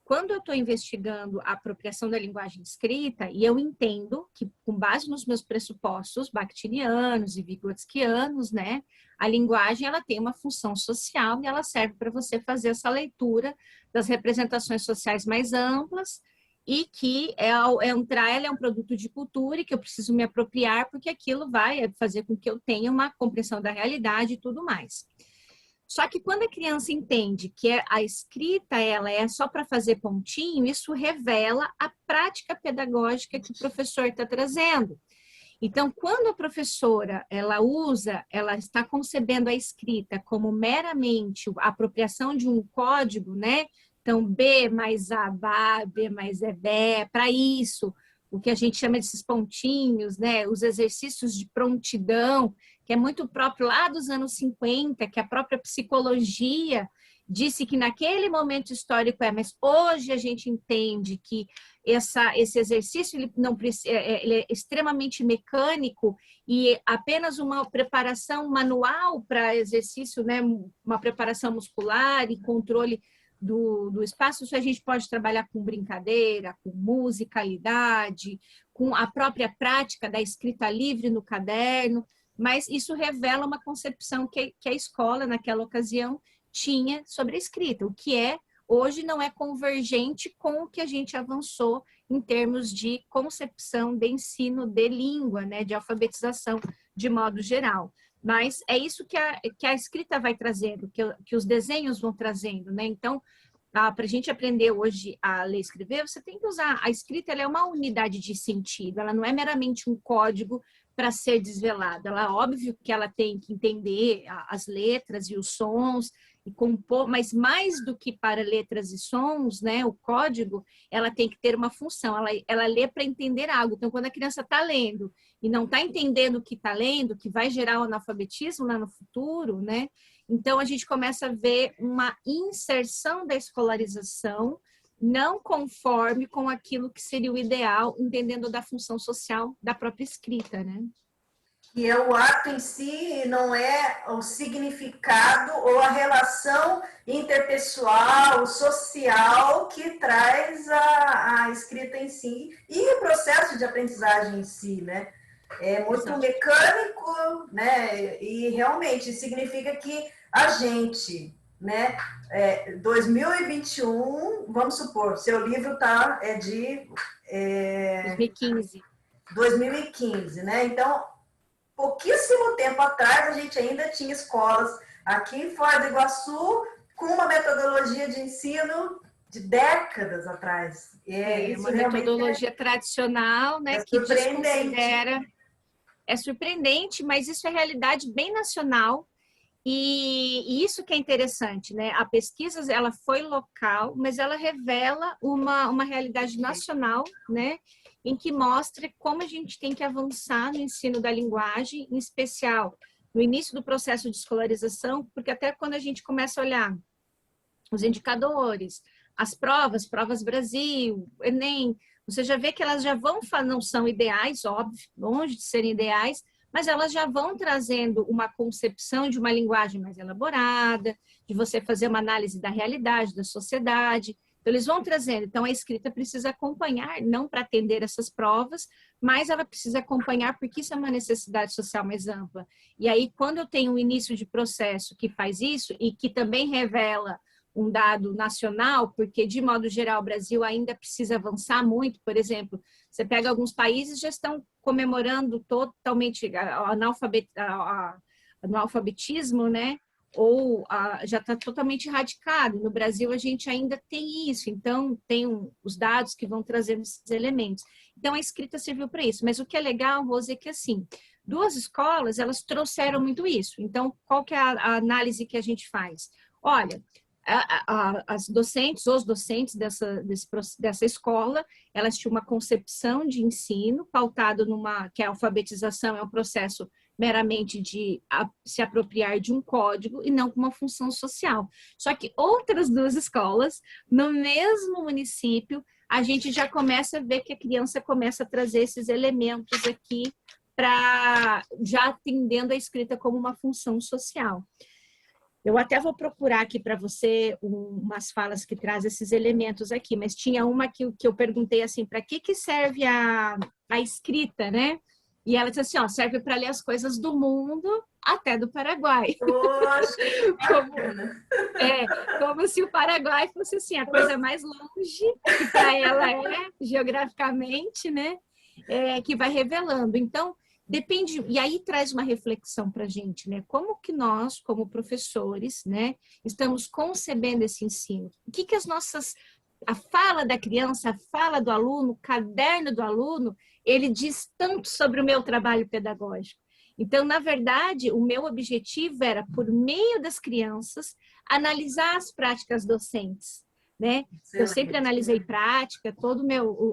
Quando eu estou investigando a apropriação da linguagem escrita, e eu entendo que, com base nos meus pressupostos bakhtinianos e vygotskianos, né, a linguagem ela tem uma função social e ela serve para você fazer essa leitura das representações sociais mais amplas e que ela é um produto de cultura e que eu preciso me apropriar porque aquilo vai fazer com que eu tenha uma compreensão da realidade e tudo mais. Só que quando a criança entende que a escrita ela é só para fazer pontinho, isso revela a prática pedagógica que o professor está trazendo. Então, quando a professora ela está concebendo a escrita como meramente a apropriação de um código, né? Então, B mais A, B mais E, B, para isso, o que a gente chama desses pontinhos, né? Os exercícios de prontidão, que é muito próprio lá dos anos 50, que a própria psicologia disse que naquele momento histórico mas hoje a gente entende que esse exercício ele não ele é extremamente mecânico e apenas uma preparação manual para exercício, né? Uma preparação muscular e controle do espaço, isso a gente pode trabalhar com brincadeira, com musicalidade, com a própria prática da escrita livre no caderno, mas isso revela uma concepção que a escola, naquela ocasião, tinha sobre a escrita, o que hoje não é convergente com o que a gente avançou em termos de concepção de ensino de língua, né, de alfabetização de modo geral. Mas é isso que a escrita vai trazendo, que os desenhos vão trazendo, né? Então, para a gente aprender hoje a ler e escrever, você tem que usar a escrita, ela é uma unidade de sentido, ela não é meramente um código para ser desvelado. Ela, óbvio que ela tem que entender as letras e os sons, e compor, mas mais do que para letras e sons, né, o código, ela tem que ter uma função, ela lê para entender algo. Então, quando a criança está lendo e não está entendendo o que está lendo, que vai gerar o analfabetismo lá no futuro, né? Então, a gente começa a ver uma inserção da escolarização não conforme com aquilo que seria o ideal, entendendo da função social da própria escrita, né? Que é o ato em si, não é o significado ou a relação interpessoal, social que traz a escrita em si e o processo de aprendizagem em si, né? É muito Exato. mecânico, né? E realmente significa que a gente, né? 2021, vamos supor, seu livro é de 2015. 2015, né? Então, pouquíssimo tempo atrás, a gente ainda tinha escolas aqui em Foz do Iguaçu com uma metodologia de ensino de décadas atrás. Uma metodologia tradicional, né, que desconsidera. É surpreendente, mas isso é realidade bem nacional. E isso que é interessante, né? A pesquisa, ela foi local, mas ela revela uma realidade nacional, né? Em que mostra como a gente tem que avançar no ensino da linguagem, em especial no início do processo de escolarização, porque até quando a gente começa a olhar os indicadores, as provas Brasil, Enem, você já vê que elas já não são ideais, óbvio, longe de serem ideais, mas elas já vão trazendo uma concepção de uma linguagem mais elaborada, de você fazer uma análise da realidade, da sociedade. Então, eles vão trazendo. Então, a escrita precisa acompanhar, não para atender essas provas, mas ela precisa acompanhar porque isso é uma necessidade social mais ampla. E aí, quando eu tenho um início de processo que faz isso e que também revela um dado nacional, porque, de modo geral, o Brasil ainda precisa avançar muito. Por exemplo, você pega alguns países já estão comemorando totalmente o analfabetismo, né? Ou já está totalmente erradicado. No Brasil, a gente ainda tem isso. Então, tem os dados que vão trazendo esses elementos. Então, a escrita serviu para isso. Mas o que é legal, Rose, é que, assim, duas escolas, elas trouxeram muito isso. Então, qual que é a análise que a gente faz? Olha, os docentes dessa escola, elas tinham uma concepção de ensino pautado que a alfabetização é um processo meramente de se apropriar de um código e não com uma função social. Só que outras duas escolas, no mesmo município, a gente já começa a ver que a criança começa a trazer esses elementos aqui já atendendo a escrita como uma função social. Eu até vou procurar aqui para você umas falas que trazem esses elementos aqui, mas tinha uma que eu perguntei assim, para que serve a escrita, né? E ela disse assim, ó, serve para ler as coisas do mundo até do Paraguai. Poxa, como se o Paraguai fosse assim, a coisa mais longe que para ela geograficamente, né? Que vai revelando. Então, depende, e aí traz uma reflexão para a gente, né? Como que nós, como professores, né, estamos concebendo esse ensino? O que a fala da criança, a fala do aluno, o caderno do aluno, ele diz tanto sobre o meu trabalho pedagógico. Então, na verdade, o meu objetivo era, por meio das crianças, analisar as práticas docentes, né? Eu sempre Excelente. analisei prática,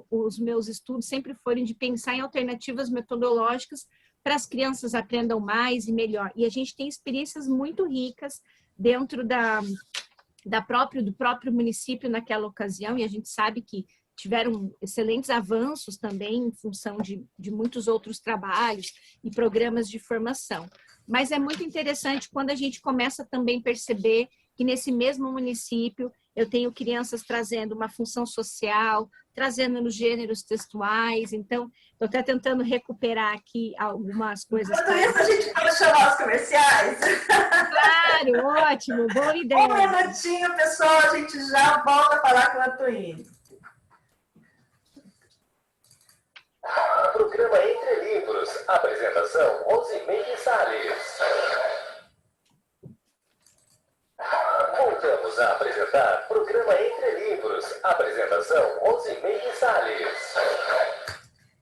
os meus estudos sempre foram de pensar em alternativas metodológicas para as crianças aprendam mais e melhor. E a gente tem experiências muito ricas dentro do próprio município naquela ocasião, e a gente sabe que tiveram excelentes avanços também em função de muitos outros trabalhos e programas de formação. Mas é muito interessante quando a gente começa também a perceber que nesse mesmo município eu tenho crianças trazendo uma função social, trazendo nos gêneros textuais, então estou até tentando recuperar aqui algumas coisas. Enquanto isso, a gente pode chamar os comerciais? Claro, ótimo, boa ideia. Um minutinho, pessoal, a gente já volta a falar com a Twine. Programa Entre Livros. Apresentação, Rosimene Salles. Voltamos a apresentar Programa Entre Livros. Apresentação, Rosimene Salles.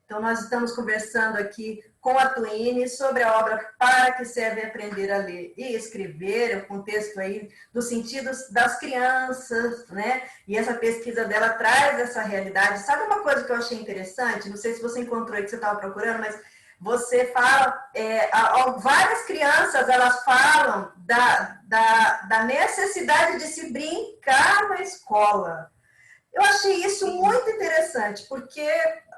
Então, nós estamos conversando aqui com a Twine sobre a obra Para que serve aprender a ler e escrever, o contexto aí dos sentidos das crianças, né? E essa pesquisa dela traz essa realidade. Sabe uma coisa que eu achei interessante? Não sei se você encontrou aí que você estava procurando, mas você fala, várias crianças, elas falam da necessidade de se brincar na escola. Eu achei isso muito interessante, porque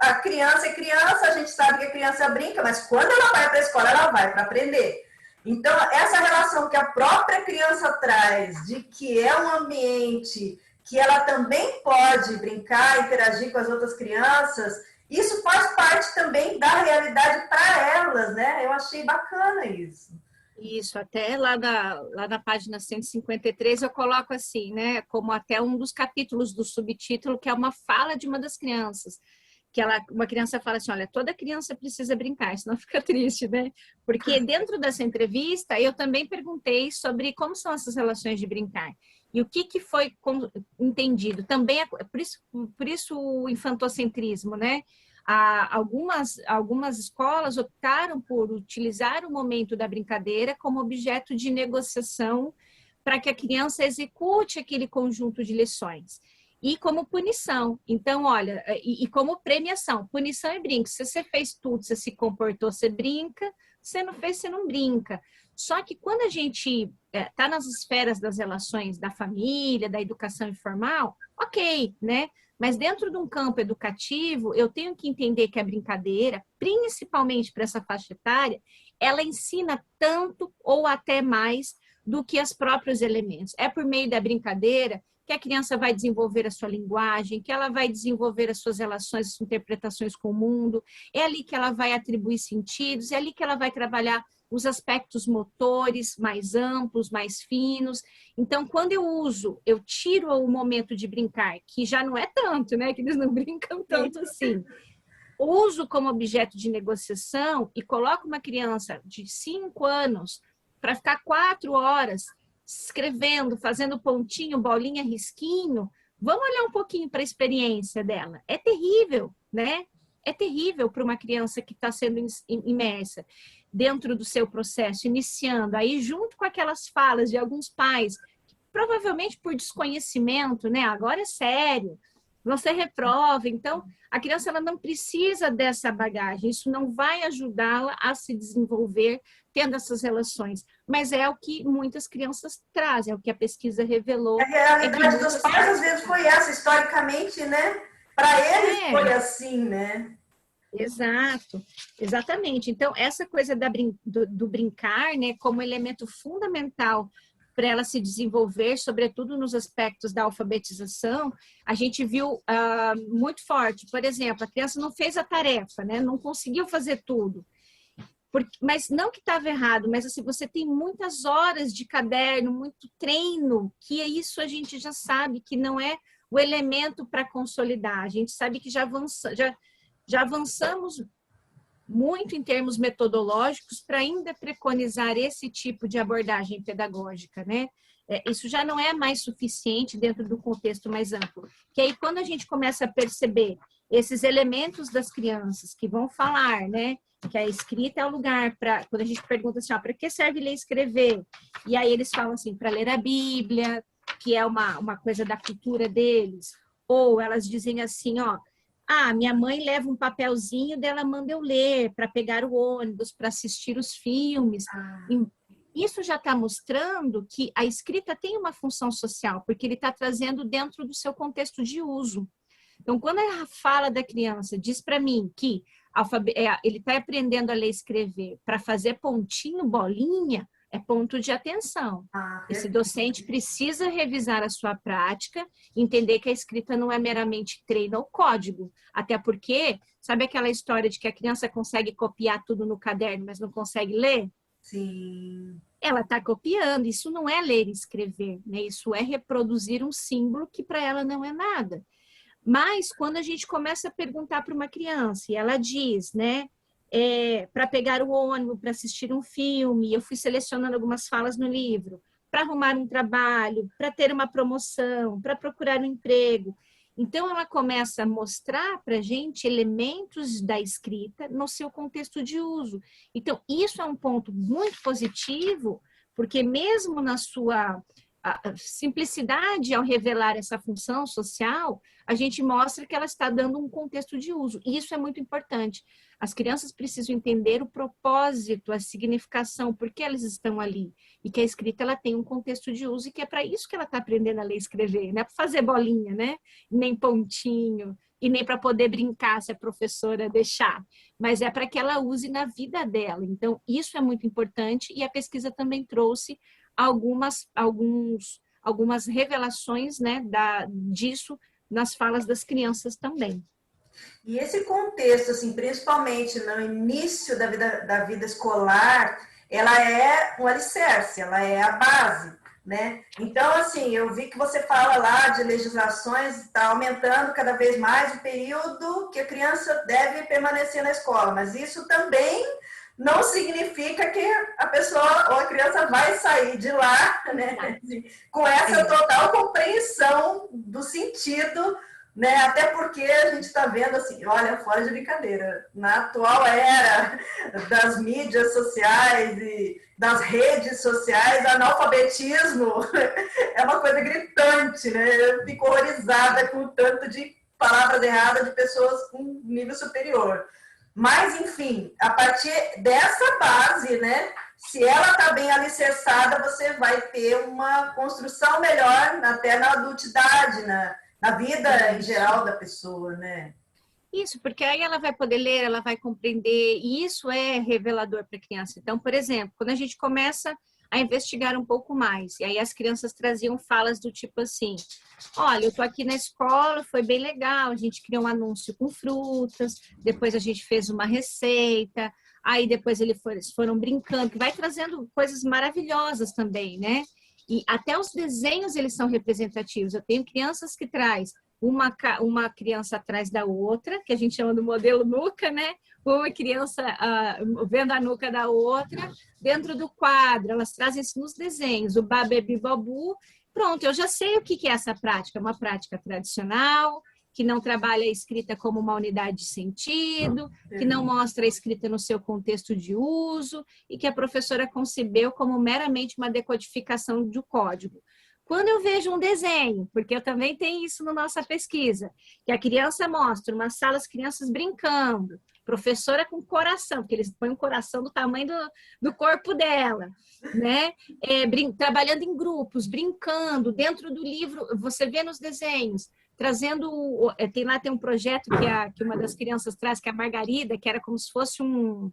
a criança é criança, a gente sabe que a criança brinca, mas quando ela vai para a escola, ela vai para aprender. Então, essa relação que a própria criança traz, de que é um ambiente que ela também pode brincar, interagir com as outras crianças, isso faz parte também da realidade para elas, né? Eu achei bacana isso. Isso, até lá na página 153 eu coloco assim, né, como até um dos capítulos do subtítulo, que é uma fala de uma das crianças, que uma criança fala assim, olha, toda criança precisa brincar, senão fica triste, né? Porque dentro dessa entrevista eu também perguntei sobre como são essas relações de brincar. E o que foi entendido? Também é por isso o infantocentrismo, né? Algumas escolas optaram por utilizar o momento da brincadeira como objeto de negociação para que a criança execute aquele conjunto de lições. E como punição. Então, olha, e como premiação. Punição é brinco. Se você fez tudo, você se comportou, você brinca. Se não fez, você não brinca. Só que quando a gente está nas esferas das relações da família, da educação informal, ok, né? Mas dentro de um campo educativo, eu tenho que entender que a brincadeira, principalmente para essa faixa etária, ela ensina tanto ou até mais do que os próprios elementos. É por meio da brincadeira que a criança vai desenvolver a sua linguagem, que ela vai desenvolver as suas relações, as suas interpretações com o mundo, é ali que ela vai atribuir sentidos, é ali que ela vai trabalhar os aspectos motores mais amplos, mais finos. Então, quando eu tiro o momento de brincar, que já não é tanto, né? Que eles não brincam tanto assim. Uso como objeto de negociação e coloco uma criança de 5 anos para ficar 4 horas escrevendo, fazendo pontinho, bolinha, risquinho. Vamos olhar um pouquinho para a experiência dela. É terrível, né? É terrível para uma criança que está sendo imersa dentro do seu processo, iniciando, aí junto com aquelas falas de alguns pais, que, provavelmente por desconhecimento, né? Agora é sério, você reprova. Então, a criança ela não precisa dessa bagagem, isso não vai ajudá-la a se desenvolver tendo essas relações, mas é o que muitas crianças trazem, é o que a pesquisa revelou. A realidade dos pais, às vezes, foi essa, historicamente, né? Para eles foi assim, né? Exato, exatamente. Então, essa coisa do brincar, né, como elemento fundamental para ela se desenvolver, sobretudo nos aspectos da alfabetização, a gente viu muito forte. Por exemplo, a criança não fez a tarefa, né, não conseguiu fazer tudo. Mas não que estava errado, mas assim, você tem muitas horas de caderno, muito treino, que isso a gente já sabe que não é o elemento para consolidar. A gente sabe que já avançamos muito em termos metodológicos para ainda preconizar esse tipo de abordagem pedagógica, né? Isso já não é mais suficiente dentro do contexto mais amplo. Que aí, quando a gente começa a perceber esses elementos das crianças que vão falar, né? Que a escrita é o lugar para... Quando a gente pergunta assim, para que serve ler e escrever? E aí eles falam assim, para ler a Bíblia, porque é uma coisa da cultura deles, ou elas dizem assim, ó, minha mãe leva um papelzinho dela, manda eu ler para pegar o ônibus, para assistir os filmes. Isso já está mostrando que a escrita tem uma função social, porque ele está trazendo dentro do seu contexto de uso. Então, quando a fala da criança diz para mim que ele está aprendendo a ler e escrever para fazer pontinho, bolinha, é ponto de atenção. Esse docente precisa revisar a sua prática, entender que a escrita não é meramente treino ou código. Até porque, sabe aquela história de que a criança consegue copiar tudo no caderno, mas não consegue ler? Sim. Ela está copiando. Isso não é ler e escrever, né? Isso é reproduzir um símbolo que para ela não é nada. Mas quando a gente começa a perguntar para uma criança e ela diz, né? Para pegar o ônibus, para assistir um filme, eu fui selecionando algumas falas no livro, para arrumar um trabalho, para ter uma promoção, para procurar um emprego. Então, ela começa a mostrar para a gente elementos da escrita no seu contexto de uso. Então, isso é um ponto muito positivo, porque mesmo na sua simplicidade ao revelar essa função social, a gente mostra que ela está dando um contexto de uso. E isso é muito importante. As crianças precisam entender o propósito, a significação, por que elas estão ali. E que a escrita ela tem um contexto de uso e que é para isso que ela está aprendendo a ler e escrever. Não é para fazer bolinha, né? Nem pontinho, e nem para poder brincar se a professora deixar. Mas é para que ela use na vida dela. Então, isso é muito importante e a pesquisa também trouxe algumas revelações, né, disso nas falas das crianças também. E esse contexto, assim, principalmente no início da vida escolar, ela é um alicerce, ela é a base, né? Então, assim, eu vi que você fala lá de legislações, está aumentando cada vez mais o período que a criança deve permanecer na escola, mas isso também não significa que a pessoa ou a criança vai sair de lá, né, com essa total compreensão do sentido, né, até porque a gente está vendo assim, olha, fora de brincadeira, na atual era das mídias sociais e das redes sociais, analfabetismo é uma coisa gritante, né, eu fico horrorizada com o tanto de palavras erradas de pessoas com nível superior. Mas, enfim, a partir dessa base, né, se ela está bem alicerçada, você vai ter uma construção melhor até na adultidade, na vida em geral da pessoa, né? Isso, porque aí ela vai poder ler, ela vai compreender, e isso é revelador para a criança. Então, por exemplo, quando a gente começa a investigar um pouco mais, e aí as crianças traziam falas do tipo assim, olha, eu estou aqui na escola, foi bem legal, a gente criou um anúncio com frutas, depois a gente fez uma receita, aí depois eles foram brincando, que vai trazendo coisas maravilhosas também, né? E até os desenhos, eles são representativos. Eu tenho crianças que traz uma criança atrás da outra, que a gente chama do modelo nuca, né? Uma criança vendo a nuca da outra, dentro do quadro, elas trazem isso nos desenhos, o babebi babu. Pronto, eu já sei o que é essa prática, uma prática tradicional, que não trabalha a escrita como uma unidade de sentido, que não mostra a escrita no seu contexto de uso e que a professora concebeu como meramente uma decodificação do código. Quando eu vejo um desenho, porque eu também tenho isso na nossa pesquisa, que a criança mostra uma sala, as crianças brincando, professora com coração, porque eles põem um coração do tamanho do corpo dela, né? Trabalhando em grupos, brincando, dentro do livro, você vê nos desenhos, trazendo, tem um projeto que uma das crianças traz, que é a Margarida, que era como se fosse um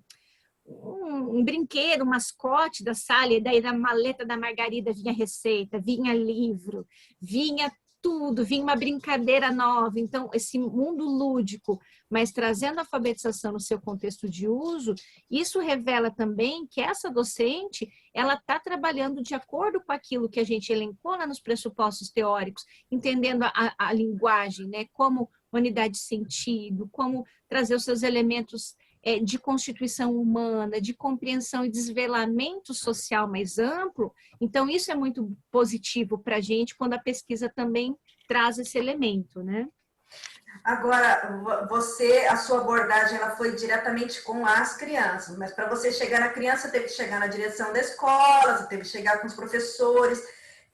brinquedo, um mascote da sala, e daí na maleta da Margarida vinha receita, vinha livro, vinha tudo, vinha uma brincadeira nova. Então, esse mundo lúdico, mas trazendo a alfabetização no seu contexto de uso, isso revela também que essa docente, ela está trabalhando de acordo com aquilo que a gente elencou lá nos pressupostos teóricos, entendendo a linguagem, né, como unidade de sentido, como trazer os seus elementos de constituição humana, de compreensão e desvelamento social mais amplo. Então, isso é muito positivo para a gente quando a pesquisa também traz esse elemento, né? Agora, a sua abordagem ela foi diretamente com as crianças, mas para você chegar na criança, você teve que chegar na direção da escola, você teve que chegar com os professores.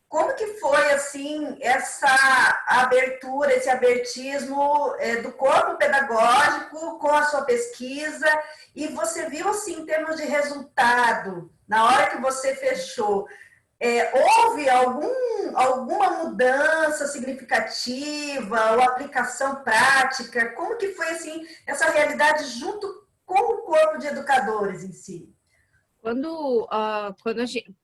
como que foi, assim, essa abertura, esse abertismo do corpo pedagógico com a sua pesquisa? E você viu, assim, em termos de resultado, na hora que você fechou, houve alguma mudança significativa ou aplicação prática? Como que foi, assim, essa realidade junto com o corpo de educadores em si? Quando a gente...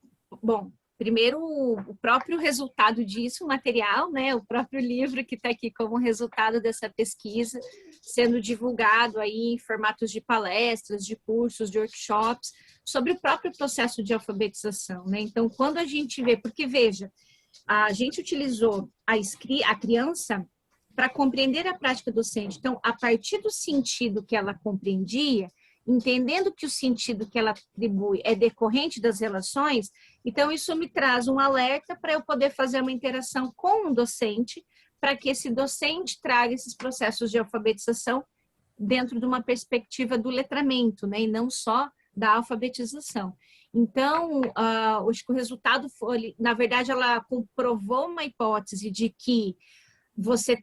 Bom, primeiro, o próprio resultado disso, o material, né? O próprio livro que está aqui como resultado dessa pesquisa, sendo divulgado aí em formatos de palestras, de cursos, de workshops, sobre o próprio processo de alfabetização, né? Então, quando a gente vê, porque veja, a gente utilizou a criança para compreender a prática docente. Então, a partir do sentido que ela compreendia, entendendo que o sentido que ela atribui é decorrente das relações, então isso me traz um alerta para eu poder fazer uma interação com um docente, para que esse docente traga esses processos de alfabetização dentro de uma perspectiva do letramento, né, e não só da alfabetização. Então, acho que o resultado foi, na verdade, ela comprovou uma hipótese de que você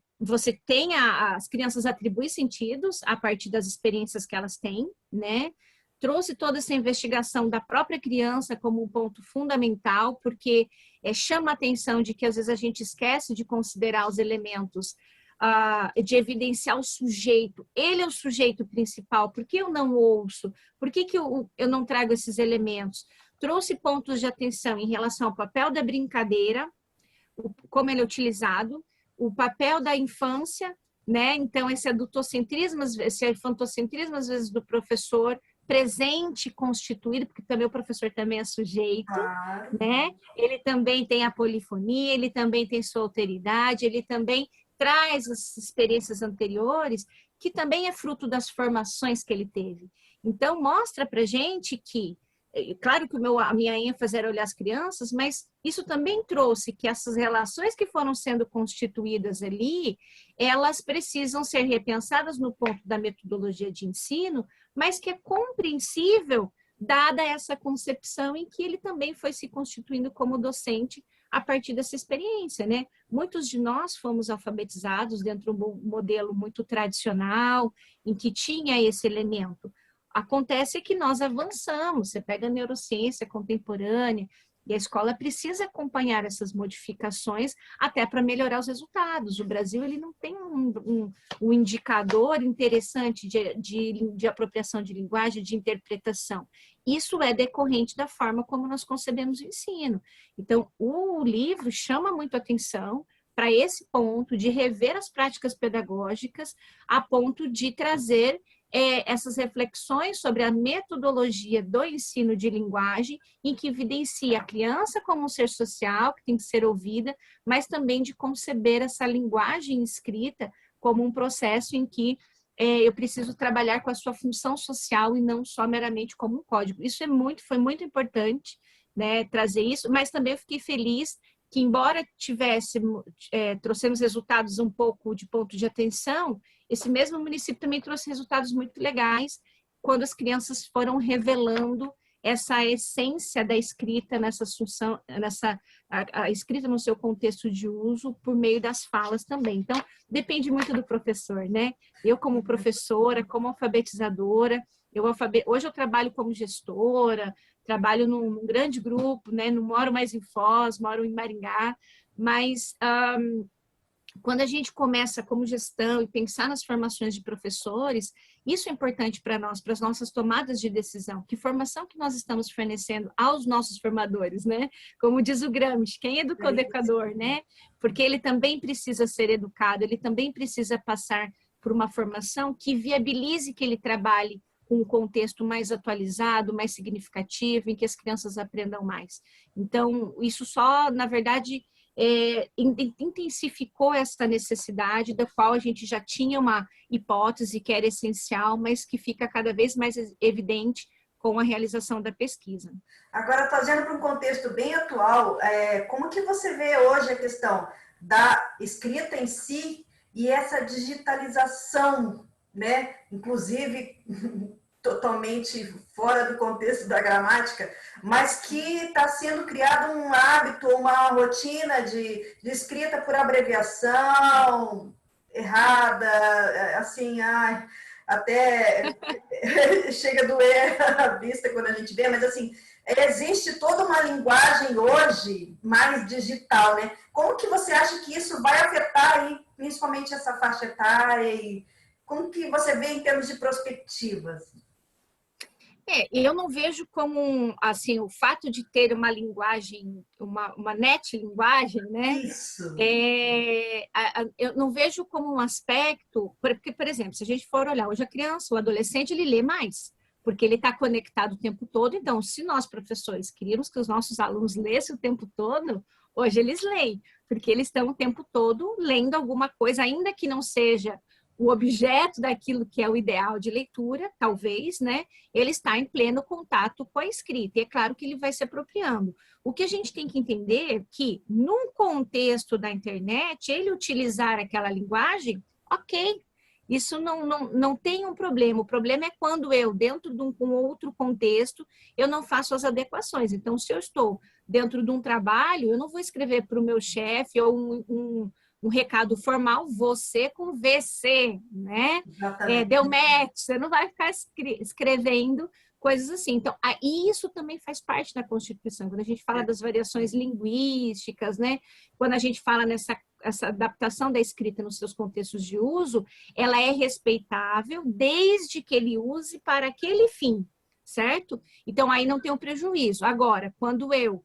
tem as crianças atribuem sentidos a partir das experiências que elas têm, né? Trouxe toda essa investigação da própria criança como um ponto fundamental, porque chama a atenção de que às vezes a gente esquece de considerar os elementos, de evidenciar o sujeito. Ele é o sujeito principal. Por que eu não ouço? Por que eu não trago esses elementos? Trouxe pontos de atenção em relação ao papel da brincadeira, como ele é utilizado, o papel da infância, né? Então, esse adultocentrismo, esse infantocentrismo, às vezes, do professor presente, constituído, porque também o professor também é sujeito, né? Ele também tem a polifonia, ele também tem sua alteridade, ele também traz as experiências anteriores, que também é fruto das formações que ele teve. Então, mostra para gente que, claro que a minha ênfase era olhar as crianças, mas isso também trouxe que essas relações que foram sendo constituídas ali, elas precisam ser repensadas no ponto da metodologia de ensino, mas que é compreensível, dada essa concepção em que ele também foi se constituindo como docente a partir dessa experiência, né? Muitos de nós fomos alfabetizados dentro de um modelo muito tradicional, em que tinha esse elemento. Acontece que nós avançamos, você pega a neurociência contemporânea, e a escola precisa acompanhar essas modificações até para melhorar os resultados. O Brasil ele não tem um indicador interessante de apropriação de linguagem, de interpretação. Isso é decorrente da forma como nós concebemos o ensino. Então, o livro chama muito atenção para esse ponto de rever as práticas pedagógicas, a ponto de trazer essas reflexões sobre a metodologia do ensino de linguagem, em que evidencia a criança como um ser social, que tem que ser ouvida, mas também de conceber essa linguagem escrita como um processo em que eu preciso trabalhar com a sua função social e não só meramente como um código. Isso foi muito importante, né, trazer isso, mas também eu fiquei feliz que, embora trouxemos resultados um pouco de ponto de atenção, esse mesmo município também trouxe resultados muito legais quando as crianças foram revelando essa essência da escrita nessa função, a escrita no seu contexto de uso por meio das falas também. Então, depende muito do professor, né? Eu, como professora, como alfabetizadora, hoje eu trabalho como gestora, trabalho num grande grupo, né? Não moro mais em Foz, moro em Maringá, mas quando a gente começa como gestão e pensar nas formações de professores, isso é importante para nós, para as nossas tomadas de decisão. Que formação que nós estamos fornecendo aos nossos formadores, né? Como diz o Gramsci, quem educa o educador, né? Porque ele também precisa ser educado, ele também precisa passar por uma formação que viabilize que ele trabalhe com um contexto mais atualizado, mais significativo, em que as crianças aprendam mais. Então, isso só, na verdade, intensificou essa necessidade, da qual a gente já tinha uma hipótese que era essencial, mas que fica cada vez mais evidente com a realização da pesquisa. Agora, trazendo para um contexto bem atual, como que você vê hoje a questão da escrita em si e essa digitalização, né? Inclusive, totalmente fora do contexto da gramática, mas que está sendo criado um hábito, uma rotina de escrita por abreviação errada, assim, até chega a doer a vista quando a gente vê, mas assim, existe toda uma linguagem hoje mais digital, né? Como que você acha que isso vai afetar aí, principalmente essa faixa etária, e como que você vê em termos de perspectivas? Eu não vejo como, assim, o fato de ter uma linguagem, uma net linguagem, né? Isso. Eu não vejo como um aspecto, porque, por exemplo, se a gente for olhar hoje a criança, o adolescente, ele lê mais, porque ele está conectado o tempo todo. Então, se nós, professores, queríamos que os nossos alunos lessem o tempo todo, hoje eles leem, porque eles estão o tempo todo lendo alguma coisa, ainda que não seja o objeto daquilo que é o ideal de leitura, talvez, né? Ele está em pleno contato com a escrita. E é claro que ele vai se apropriando. O que a gente tem que entender é que, num contexto da internet, ele utilizar aquela linguagem, ok, isso não tem um problema. O problema é quando eu, dentro de um outro contexto, eu não faço as adequações. Então, se eu estou dentro de um trabalho, eu não vou escrever para o meu chefe ou um recado formal, você com VC, né? Deu match, você não vai ficar escrevendo coisas assim. Então, isso também faz parte da Constituição. Quando a gente fala das variações linguísticas, né? Quando a gente fala essa adaptação da escrita nos seus contextos de uso, ela é respeitável desde que ele use para aquele fim, certo? Então, aí não tem um prejuízo. Agora, quando eu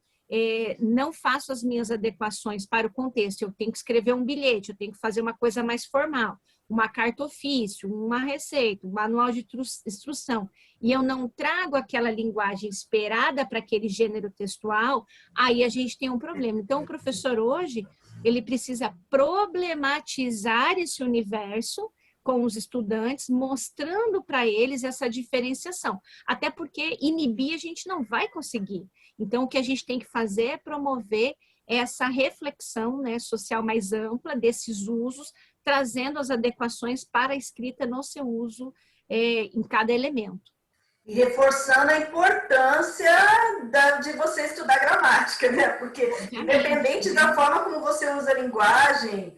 não faço as minhas adequações para o contexto, eu tenho que escrever um bilhete, eu tenho que fazer uma coisa mais formal, uma carta ofício, uma receita, um manual de instrução, e eu não trago aquela linguagem esperada para aquele gênero textual, aí a gente tem um problema. Então, o professor hoje, ele precisa problematizar esse universo com os estudantes, mostrando para eles essa diferenciação. Até porque inibir a gente não vai conseguir. Então, o que a gente tem que fazer é promover essa reflexão, né, social mais ampla desses usos, trazendo as adequações para a escrita no seu uso em cada elemento. E reforçando a importância de você estudar gramática, né? Porque, independente da forma como você usa a linguagem,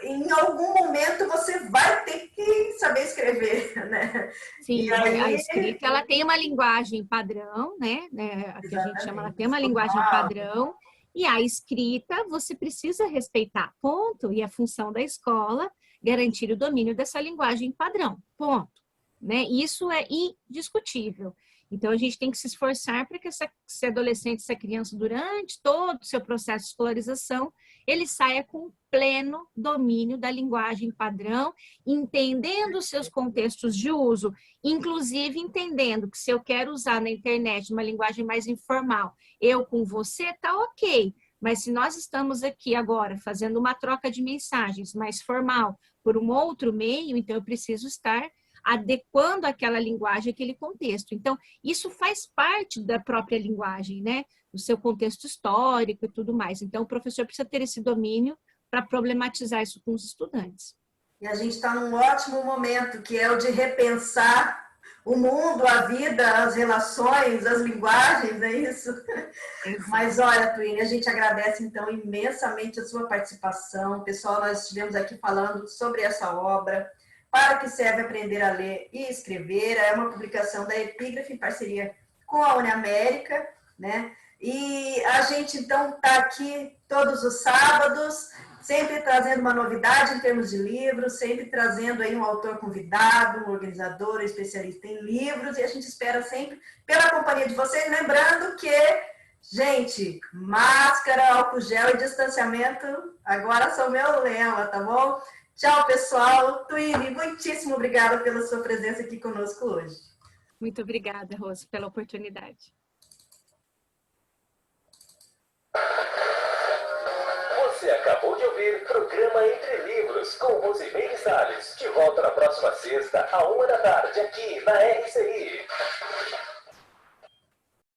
em algum momento você vai ter que saber escrever, né? Sim, e aí, a escrita ela tem uma linguagem padrão, né? A que a gente chama, ela tem uma linguagem padrão, e a escrita você precisa respeitar, ponto. E a função da escola garantir o domínio dessa linguagem padrão, ponto. Né? Isso é indiscutível. Então, a gente tem que se esforçar para que esse adolescente, essa criança, durante todo o seu processo de escolarização, ele saia com pleno domínio da linguagem padrão, entendendo os seus contextos de uso, inclusive entendendo que se eu quero usar na internet uma linguagem mais informal, eu com você, tá ok. Mas se nós estamos aqui agora fazendo uma troca de mensagens mais formal por um outro meio, então eu preciso estar adequando aquela linguagem àquele contexto. Então, isso faz parte da própria linguagem, né? Do seu contexto histórico e tudo mais. Então, o professor precisa ter esse domínio para problematizar isso com os estudantes. E a gente está num ótimo momento, que é o de repensar o mundo, a vida, as relações, as linguagens, é isso? Mas olha, Twine, a gente agradece então imensamente a sua participação. Pessoal, nós estivemos aqui falando sobre essa obra, Para que serve aprender a ler e escrever. É uma publicação da Epígrafe em parceria com a Uniamérica, né? E a gente, então, está aqui todos os sábados, sempre trazendo uma novidade em termos de livros, sempre trazendo aí um autor convidado, um organizador, um especialista em livros, e a gente espera sempre pela companhia de vocês. Lembrando que, gente, máscara, álcool gel e distanciamento agora são meu lema, tá bom? Tchau, pessoal. Twine, muitíssimo obrigada pela sua presença aqui conosco hoje. Muito obrigada, Rose, pela oportunidade. Você acabou de ouvir Programa Entre Livros, com Rosemary Salles. De volta na próxima sexta, à 1h da tarde, aqui na RCI.